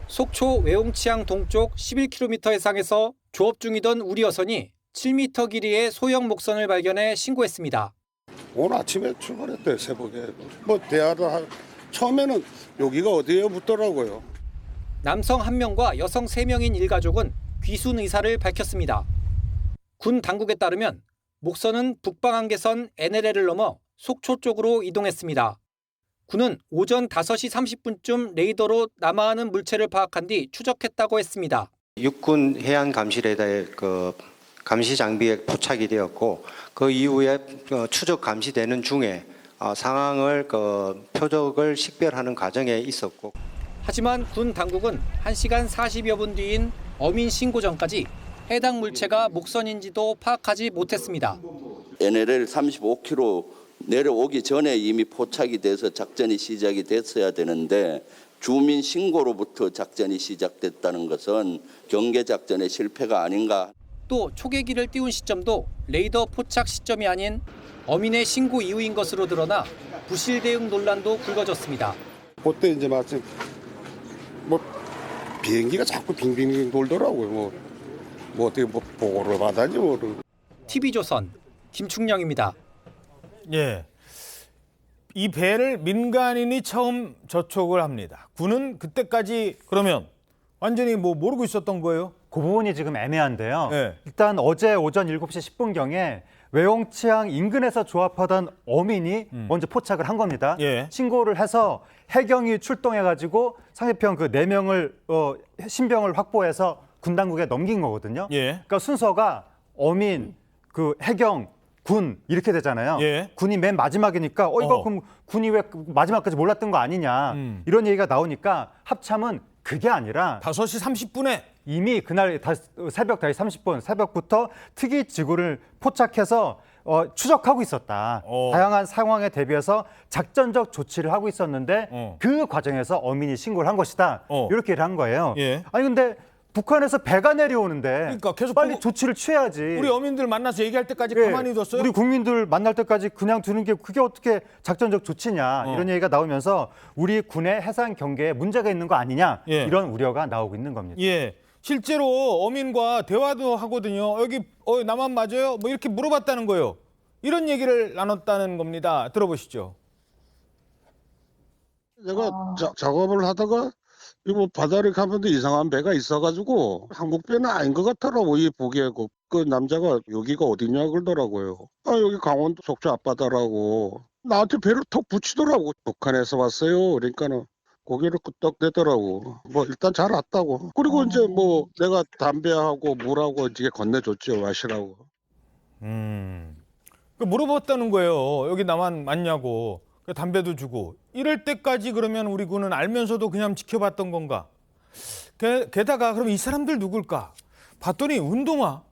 속초 외홍치항 동쪽 11km 해상에서 조업 중이던 우리 어선이 7m 길이의 소형 목선을 발견해 신고했습니다. 오늘 아침에 출발했대요, 새벽에. 대화를 처음에는 여기가 어디예요? 묻더라고요. 남성 1명과 여성 3명인 일가족은 귀순 의사를 밝혔습니다. 군 당국에 따르면 목선은 북방한계선 NLL을 넘어 속초 쪽으로 이동했습니다. 군은 오전 5시 30분쯤 레이더로 남하하는 물체를 파악한 뒤 추적했다고 했습니다. 육군 해안감시레더에 감시 장비에 포착이 되었고 그 이후에 추적 감시되는 중에 상황을 표적을 식별하는 과정에 있었고. 하지만 군 당국은 1시간 40여 분 뒤인 어민 신고 전까지 해당 물체가 목선인지도 파악하지 못했습니다. NLL 35km 내려오기 전에 이미 포착이 돼서 작전이 시작이 됐어야 되는데 주민 신고로부터 작전이 시작됐다는 것은 경계 작전의 실패가 아닌가. 또 초계기를 띄운 시점도 레이더 포착 시점이 아닌 어민의 신고 이후인 것으로 드러나 부실 대응 논란도 불거졌습니다. 그때 이제 마침 뭐 비행기가 자꾸 빙빙 돌더라고요. 뭐 어떻게 뭐 보고를 받았지 뭐를. TV조선 김충령입니다. 예. 이 배를 민간인이 처음 저촉을 합니다. 군은 그때까지 그러면 완전히 뭐 모르고 있었던 거예요? 그 부분이 지금 애매한데요. 네. 일단 어제 오전 7시 10분경에 외홍치항 인근에서 조합하던 어민이 먼저 포착을 한 겁니다. 예. 신고를 해서 해경이 출동해가지고 상대편 그 4명을 신병을 확보해서 군 당국에 넘긴 거거든요. 예. 그러니까 순서가 어민, 그 해경, 군 이렇게 되잖아요. 예. 군이 맨 마지막이니까 이거 그럼 군이 왜 마지막까지 몰랐던 거 아니냐 이런 얘기가 나오니까 합참은 그게 아니라 5시 30분에 이미 그날 새벽 5시 30분 새벽부터 특이 지구를 포착해서 추적하고 있었다. 다양한 상황에 대비해서 작전적 조치를 하고 있었는데 그 과정에서 어민이 신고를 한 것이다. 이렇게 얘기를 한 거예요. 예. 아니 근데 북한에서 배가 내려오는데 그러니까 계속 빨리 조치를 취해야지. 우리 어민들 만나서 얘기할 때까지 예, 가만히 뒀어요? 우리 국민들 만날 때까지 그냥 두는 게 그게 어떻게 작전적 조치냐 이런 얘기가 나오면서 우리 군의 해상 경계에 문제가 있는 거 아니냐 이런 우려가 나오고 있는 겁니다. 예. 실제로 어민과 대화도 하거든요. 여기 나만 맞아요? 뭐 이렇게 물어봤다는 거예요. 이런 얘기를 나눴다는 겁니다. 들어보시죠. 내가 작업을 하다가 이거 바다를 가는데 이상한 배가 있어가지고 한국 배는 아닌 것 같더라고. 이 보기에 그 남자가 여기가 어디냐 그러더라고요. 여기 강원도 속초 앞바다라고. 나한테 배를 턱 붙이더라고. 북한에서 왔어요. 그러니까는 고개를 끄덕대더라고. 뭐 일단 잘 왔다고. 그리고 이제 뭐 내가 담배하고 물하고 이제 건네줬죠. 마시라고. 물어봤다는 거예요. 여기 나만 맞냐고. 담배도 주고. 이럴 때까지 그러면 우리 군은 알면서도 그냥 지켜봤던 건가? 게다가 그럼 이 사람들 누굴까? 봤더니 운동화.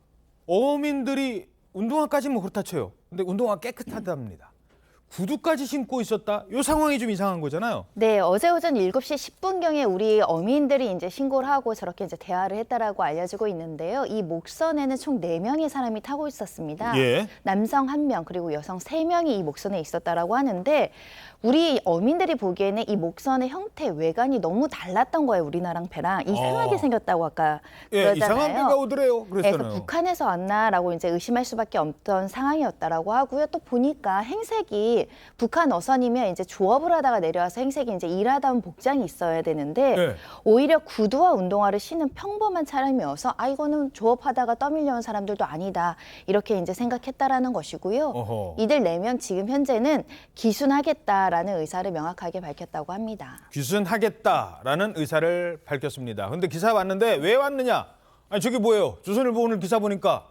어민들이 운동화까지 뭐 그렇다 쳐요. 근데 운동화 깨끗하답니다. 구두까지 신고 있었다? 이 상황이 좀 이상한 거잖아요. 네, 어제 오전 7시 10분경에 우리 어민들이 이제 신고를 하고 저렇게 이제 대화를 했다라고 알려지고 있는데요. 이 목선에는 총 4명의 사람이 타고 있었습니다. 예. 남성 1명 그리고 여성 3명이 이 목선에 있었다라고 하는데 우리 어민들이 보기에는 이 목선의 형태, 외관이 너무 달랐던 거예요. 우리나라랑 배랑 이상하게 생겼다고 아까 그러잖아요. 이상한 배가 오더래요. 그랬잖아요. 그래서 북한에서 왔나라고 이제 의심할 수밖에 없던 상황이었다라고 하고요. 또 보니까 행색이 북한 어선이면 이제 조업을 하다가 내려와서 행색이 이제 일하다 온 복장이 있어야 되는데 오히려 구두와 운동화를 신은 평범한 사람이어서 이거는 조업하다가 떠밀려온 사람들도 아니다 이렇게 이제 생각했다라는 것이고요. 이들 4명 지금 현재는 기순하겠다라는 의사를 명확하게 밝혔다고 합니다. 귀순하겠다라는 의사를 밝혔습니다. 근데 기사 왔는데 왜 왔느냐? 아니 저기 뭐예요? 조선일보 오늘 기사 보니까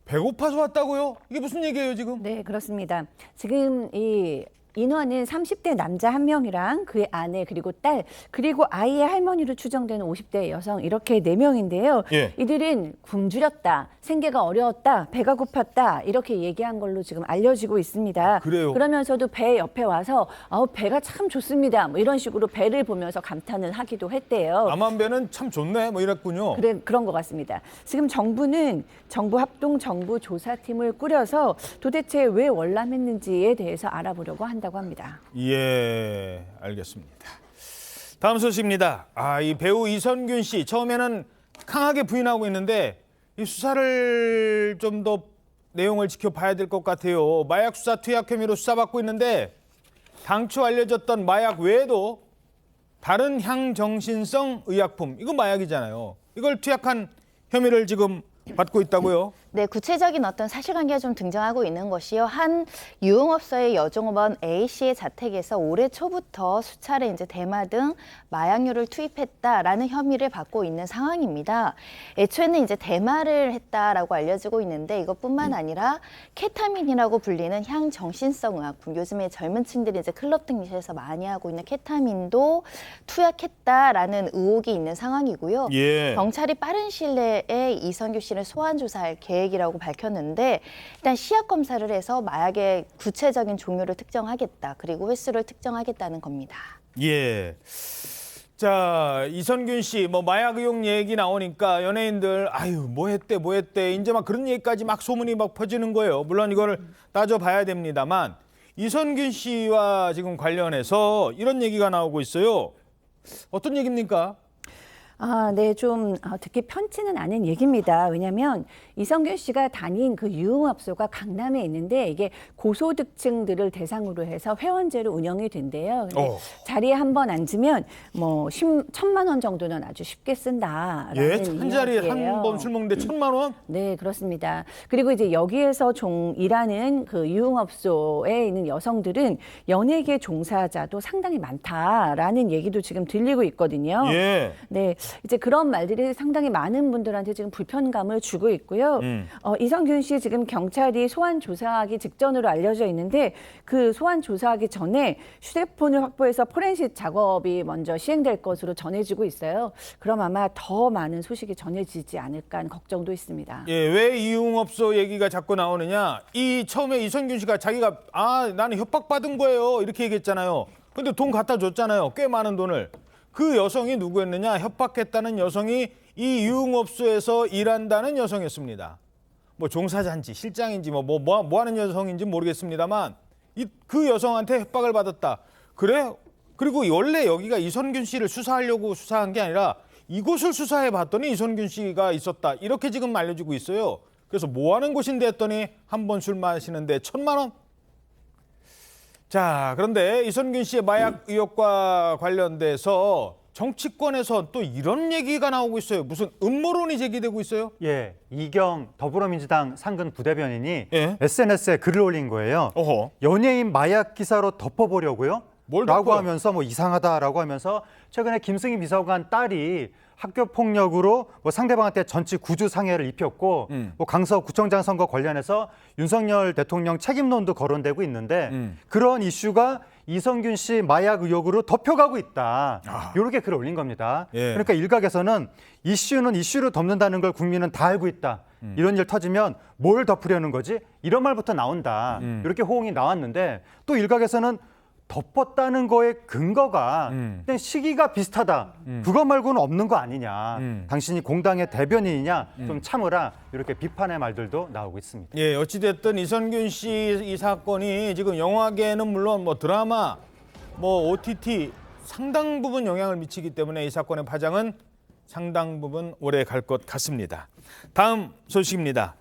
배고파서 왔다고요? 이게 무슨 얘기예요 지금? 네, 그렇습니다. 지금 이 인원은 30대 남자 1명이랑 그의 아내 그리고 딸 그리고 아이의 할머니로 추정되는 50대 여성 이렇게 4명인데요. 예. 이들은 굶주렸다, 생계가 어려웠다, 배가 고팠다 이렇게 얘기한 걸로 지금 알려지고 있습니다. 그래요? 그러면서도 배 옆에 와서 배가 참 좋습니다. 뭐 이런 식으로 배를 보면서 감탄을 하기도 했대요. 남한배는 참 좋네 뭐 이랬군요. 그런 것 같습니다. 지금 정부는 정부 합동 정부 조사팀을 꾸려서 도대체 왜 월남했는지에 대해서 알아보려고 한다고 합니다. 예, 알겠습니다. 다음 소식입니다. 이 배우 이선균 씨 처음에는 강하게 부인하고 있는데 이 수사를 좀 더 내용을 지켜봐야 될 것 같아요. 마약 수사 투약 혐의로 수사받고 있는데 당초 알려졌던 마약 외에도 다른 향정신성 의약품, 이거 마약이잖아요. 이걸 투약한 혐의를 지금 받고 있다고요? 네, 구체적인 어떤 사실관계가 좀 등장하고 있는 것이요. 한 유흥업소의 여종업원 A 씨의 자택에서 올해 초부터 수차례 이제 대마 등 마약류를 투입했다라는 혐의를 받고 있는 상황입니다. 애초에는 이제 대마를 했다라고 알려지고 있는데 이것뿐만 아니라 케타민이라고 불리는 향정신성 의약품, 요즘에 젊은 층들이 이제 클럽 등에서 많이 하고 있는 케타민도 투약했다라는 의혹이 있는 상황이고요. 예. 경찰이 빠른 시일 내에 이선규 씨를 소환 조사할 계획이라고 밝혔는데 일단 시약 검사를 해서 마약의 구체적인 종류를 특정하겠다. 그리고 횟수를 특정하겠다는 겁니다. 예. 자, 이선균 씨, 뭐 마약 의혹 얘기 나오니까 연예인들 아유 뭐 했대 이제 막 그런 얘기까지 막 소문이 막 퍼지는 거예요. 물론 이거를 따져봐야 됩니다만 이선균 씨와 지금 관련해서 이런 얘기가 나오고 있어요. 어떤 얘기입니까? 네, 좀 듣기 편치는 않은 얘기입니다. 왜냐하면 이선균 씨가 다닌 그 유흥업소가 강남에 있는데 이게 고소득층들을 대상으로 해서 회원제로 운영이 된대요. 근데 자리에 한 번 앉으면 뭐 1,000만 원 정도는 아주 쉽게 쓴다라는 예, 한 자리에 이야기예요. 한 번 술 먹는데 1,000만 원? 네, 그렇습니다. 그리고 이제 여기에서 일하는 그 유흥업소에 있는 여성들은 연예계 종사자도 상당히 많다라는 얘기도 지금 들리고 있거든요. 예. 네, 이제 그런 말들이 상당히 많은 분들한테 지금 불편감을 주고 있고요. 이선균 씨 지금 경찰이 소환 조사하기 직전으로 알려져 있는데 그 소환 조사하기 전에 휴대폰을 확보해서 포렌식 작업이 먼저 시행될 것으로 전해지고 있어요. 그럼 아마 더 많은 소식이 전해지지 않을까 하는 걱정도 있습니다. 예, 왜 이용업소 얘기가 자꾸 나오느냐? 처음에 이선균 씨가 자기가 나는 협박받은 거예요 이렇게 얘기했잖아요. 근데 돈 갖다 줬잖아요. 꽤 많은 돈을. 그 여성이 누구였느냐? 협박했다는 여성이 이 유흥업소에서 일한다는 여성이었습니다. 뭐 종사자인지 실장인지 뭐 하는 여성인지 모르겠습니다만 그 여성한테 협박을 받았다. 그래? 그리고 원래 여기가 이선균 씨를 수사하려고 수사한 게 아니라 이곳을 수사해 봤더니 이선균 씨가 있었다. 이렇게 지금 알려지고 있어요. 그래서 뭐 하는 곳인데 했더니 한 번 술 마시는데 1,000만 원? 자, 그런데 이선균 씨의 마약 의혹과 관련돼서 정치권에서 또 이런 얘기가 나오고 있어요. 무슨 음모론이 제기되고 있어요? 예, 이경 더불어민주당 상근 부대변인이 SNS에 글을 올린 거예요. 연예인 마약 기사로 덮어보려고요? 라고 하면서 뭐 이상하다라고 하면서 최근에 김승희 비서관 딸이 학교 폭력으로 뭐 상대방한테 전치 구주 상해를 입혔고 뭐 강서구청장 선거 관련해서 윤석열 대통령 책임론도 거론되고 있는데 그런 이슈가 이선균 씨 마약 의혹으로 덮여가고 있다. 이렇게 글을 올린 겁니다. 그러니까 일각에서는 이슈는 이슈를 덮는다는 걸 국민은 다 알고 있다. 이런 일 터지면 뭘 덮으려는 거지? 이런 말부터 나온다. 이렇게 호응이 나왔는데 또 일각에서는 덮었다는 거의 근거가 그냥 시기가 비슷하다. 그거 말고는 없는 거 아니냐. 당신이 공당의 대변인이냐. 좀 참으라. 이렇게 비판의 말들도 나오고 있습니다. 예, 어찌됐든 이선균 씨 이 사건이 지금 영화계에는 물론 뭐 드라마, 뭐 OTT 상당 부분 영향을 미치기 때문에 이 사건의 파장은 상당 부분 오래 갈 것 같습니다. 다음 소식입니다.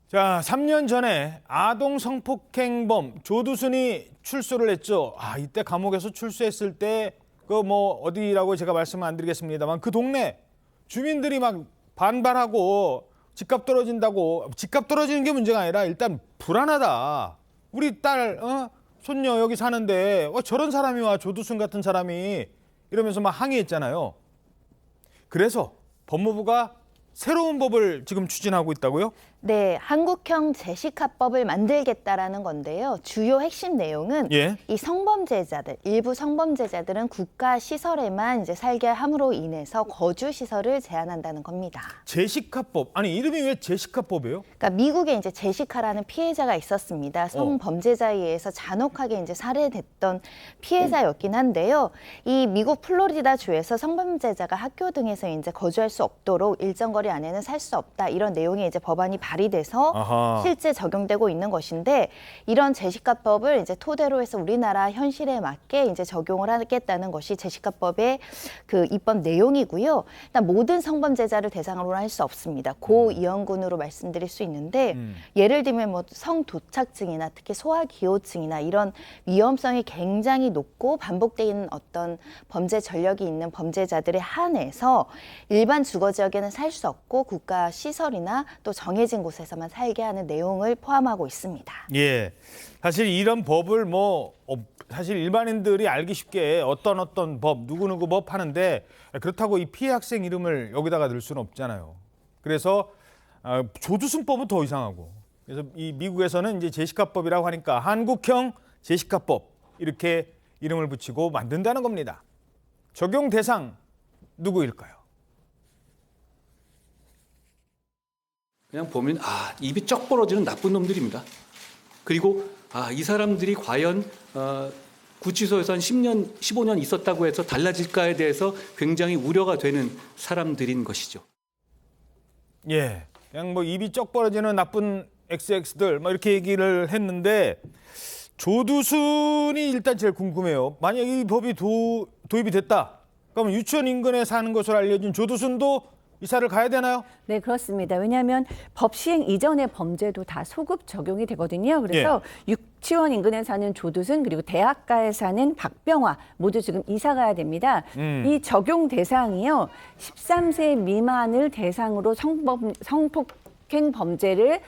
자, 3년 전에 아동 성폭행범 조두순이 출소를 했죠. 이때 감옥에서 출소했을 때 그 뭐 어디라고 제가 말씀을 안 드리겠습니다만 그 동네 주민들이 막 반발하고 집값 떨어진다고. 집값 떨어지는 게 문제가 아니라 일단 불안하다. 우리 딸 손녀 여기 사는데 저런 사람이 와, 조두순 같은 사람이, 이러면서 막 항의했잖아요. 그래서 법무부가 새로운 법을 지금 추진하고 있다고요? 네, 한국형 제시카법을 만들겠다라는 건데요. 주요 핵심 내용은 이 성범죄자들, 일부 성범죄자들은 국가 시설에만 이제 살게 함으로 인해서 거주 시설을 제한한다는 겁니다. 제시카법. 아니, 이름이 왜 제시카법이에요? 그러니까 미국에 이제 제시카라는 피해자가 있었습니다. 성범죄자에 의해서 잔혹하게 이제 살해됐던 피해자였긴 한데요. 이 미국 플로리다 주에서 성범죄자가 학교 등에서 이제 거주할 수 없도록 일정 거리 안에는 살 수 없다. 이런 내용의 이제 법안이 발의돼서 실제 적용되고 있는 것인데, 이런 제시카법을 이제 토대로 해서 우리나라 현실에 맞게 이제 적용을 하겠다는 것이 제시카법의 그 입법 내용이고요. 일단 모든 성범죄자를 대상으로 할 수 없습니다. 고위험군으로 말씀드릴 수 있는데, 예를 들면 뭐 성도착증이나 특히 소아기호증이나 이런 위험성이 굉장히 높고 반복되는 어떤 범죄 전력이 있는 범죄자들에 한해서 일반 주거 지역에는 살 수 없고 국가 시설이나 또 정해진 정해진 곳에서만 살게 하는 내용을 포함하고 있습니다. 예. 사실 이런 법을 사실 일반인들이 알기 쉽게 어떤 법, 누구누구 법 하는데 그렇다고 이 피해 학생 이름을 여기다가 넣을 수는 없잖아요. 그래서 조두순법은 더 이상하고. 그래서 이 미국에서는 이제 제시카법이라고 하니까 한국형 제시카법 이렇게 이름을 붙이고 만든다는 겁니다. 적용 대상 누구일까요? 그냥 보면 입이 쩍 벌어지는 나쁜 놈들입니다. 그리고 이 사람들이 과연 구치소에서 한 10년, 15년 있었다고 해서 달라질까에 대해서 굉장히 우려가 되는 사람들인 것이죠. 예, 그냥 입이 쩍 벌어지는 나쁜 XX들 이렇게 얘기를 했는데 조두순이 일단 제일 궁금해요. 만약 이 법이 도입이 됐다. 그러면 유치원 인근에 사는 것으로 알려진 조두순도 이사를 가야 되나요? 네, 그렇습니다. 왜냐하면 법 시행 이전의 범죄도 다 소급 적용이 되거든요. 그래서 유치원 인근에 사는 조두순 그리고 대학가에 사는 박병화 모두 지금 이사 가야 됩니다. 이 적용 대상이요. 13세 미만을 대상으로 성폭행 범죄를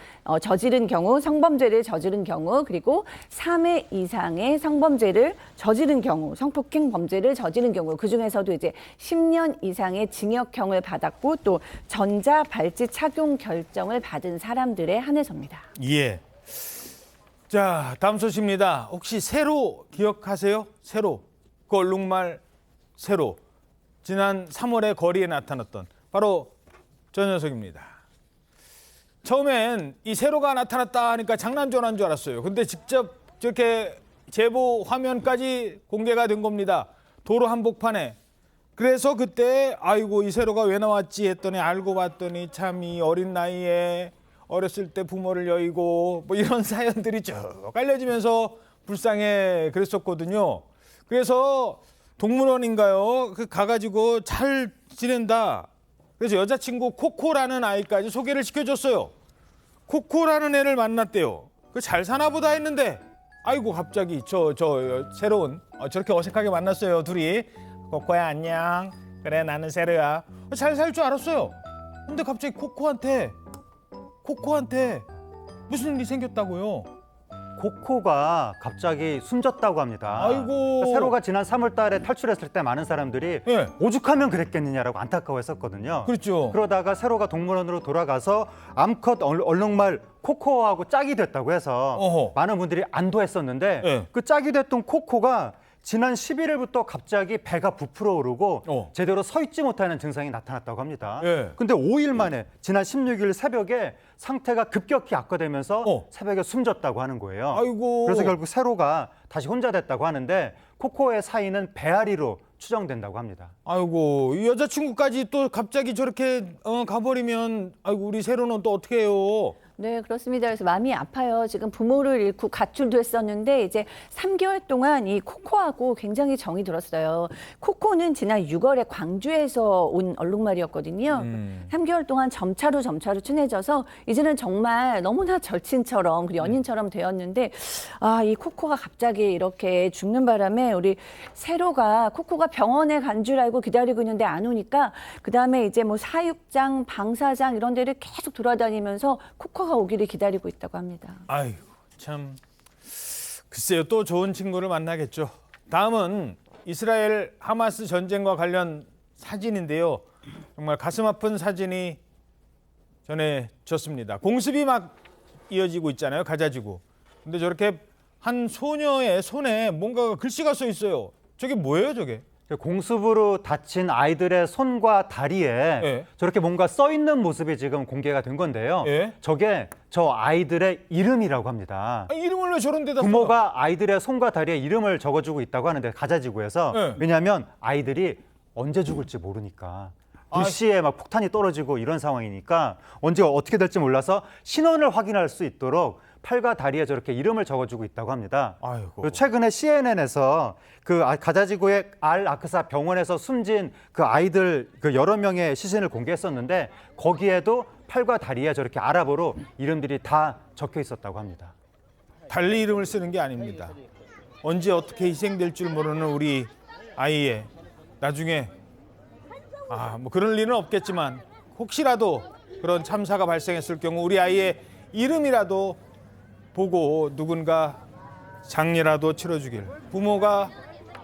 저지른 경우, 성범죄를 저지른 경우, 그리고 3회 이상의 성범죄를 저지른 경우, 성폭행 범죄를 저지른 경우, 그중에서도 이제 10년 이상의 징역형을 받았고 또 전자발찌 착용 결정을 받은 사람들에 한해서입니다. 예. 자, 다음 소식입니다. 혹시 세로 기억하세요? 세로. 그 얼룩말 세로. 지난 3월에 거리에 나타났던 바로 저 녀석입니다. 처음엔 이 세로가 나타났다 하니까 장난전화인 줄 알았어요. 근데 직접 저렇게 제보 화면까지 공개가 된 겁니다. 도로 한복판에. 그래서 그때 아이고 이 세로가 왜 나왔지 했더니 알고 봤더니 참 이 어린 나이에 어렸을 때 부모를 여의고 이런 사연들이 쭉 알려지면서 불쌍해 그랬었거든요. 그래서 동물원인가요? 가가지고 잘 지낸다. 그래서 여자친구 코코라는 아이까지 소개를 시켜줬어요. 코코라는 애를 만났대요. 잘 사나 보다 했는데 아이고 갑자기 저 새로운 저렇게 어색하게 만났어요. 둘이. 코코야 안녕. 그래 나는 세로야. 잘 살 줄 알았어요. 근데 갑자기 코코한테 무슨 일이 생겼다고요? 코코가 갑자기 숨졌다고 합니다. 아이고. 그러니까 세로가 지난 3월 달에 탈출했을 때 많은 사람들이 오죽하면 그랬겠느냐라고 안타까워했었거든요. 그렇죠. 그러다가 세로가 동물원으로 돌아가서 암컷 얼룩말 코코하고 짝이 됐다고 해서 많은 분들이 안도했었는데 그 짝이 됐던 코코가 지난 11일부터 갑자기 배가 부풀어 오르고 제대로 서 있지 못하는 증상이 나타났다고 합니다. 근데 5일 만에 지난 16일 새벽에 상태가 급격히 악화되면서 새벽에 숨졌다고 하는 거예요. 아이고. 그래서 결국 세로가 다시 혼자 됐다고 하는데 코코의 사이는 배앓이로 추정된다고 합니다. 아이고 이 여자친구까지 또 갑자기 저렇게 가버리면 아이고 우리 세로는 또 어떻게 해요? 네, 그렇습니다. 그래서 마음이 아파요. 지금 부모를 잃고 가출도 했었는데 이제 3개월 동안 이 코코하고 굉장히 정이 들었어요. 코코는 지난 6월에 광주에서 온 얼룩말이었거든요. 3개월 동안 점차로 친해져서 이제는 정말 너무나 절친처럼 그리고 연인처럼 되었는데 이 코코가 갑자기 이렇게 죽는 바람에 우리 세로가 코코가 병원에 간 줄 알고 기다리고 있는데 안 오니까 그다음에 이제 사육장, 방사장 이런 데를 계속 돌아다니면서 코코가 오기를 기다리고 있다고 합니다. 아이고 참 글쎄요 또 좋은 친구를 만나겠죠. 다음은 이스라엘 하마스 전쟁과 관련 사진인데요. 정말 가슴 아픈 사진이 전해졌습니다. 공습이 막 이어지고 있잖아요. 가자지구. 근데 저렇게 한 소녀의 손에 뭔가 글씨가 써 있어요. 저게 뭐예요 저게? 공습으로 다친 아이들의 손과 다리에 저렇게 뭔가 써 있는 모습이 지금 공개가 된 건데요. 저게 저 아이들의 이름이라고 합니다. 이름을 왜 저런 데다 부모가 아이들의 손과 다리에 이름을 적어주고 있다고 하는데 가자지구에서 왜냐하면 아이들이 언제 죽을지 모르니까 불시에 막 폭탄이 떨어지고 이런 상황이니까 언제 어떻게 될지 몰라서 신원을 확인할 수 있도록 팔과 다리에 저렇게 이름을 적어주고 있다고 합니다. 그리고 최근에 CNN에서 그 가자지구의 알 아크사 병원에서 숨진 그 아이들 그 여러 명의 시신을 공개했었는데 거기에도 팔과 다리에 저렇게 아랍어로 이름들이 다 적혀 있었다고 합니다. 달리 이름을 쓰는 게 아닙니다. 언제 어떻게 희생될 줄 모르는 우리 아이의 나중에 뭐 그럴 일은 없겠지만 혹시라도 그런 참사가 발생했을 경우 우리 아이의 이름이라도 보고 누군가 장례라도 치러주길.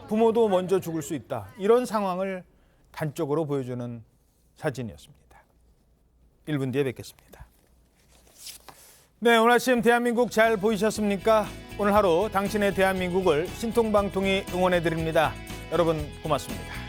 부모도 먼저 죽을 수 있다. 이런 상황을 단적으로 보여주는 사진이었습니다. 1분 뒤에 뵙겠습니다. 네, 오늘 아침 대한민국 잘 보이셨습니까? 오늘 하루 당신의 대한민국을 신통방통이 응원해드립니다. 여러분 고맙습니다.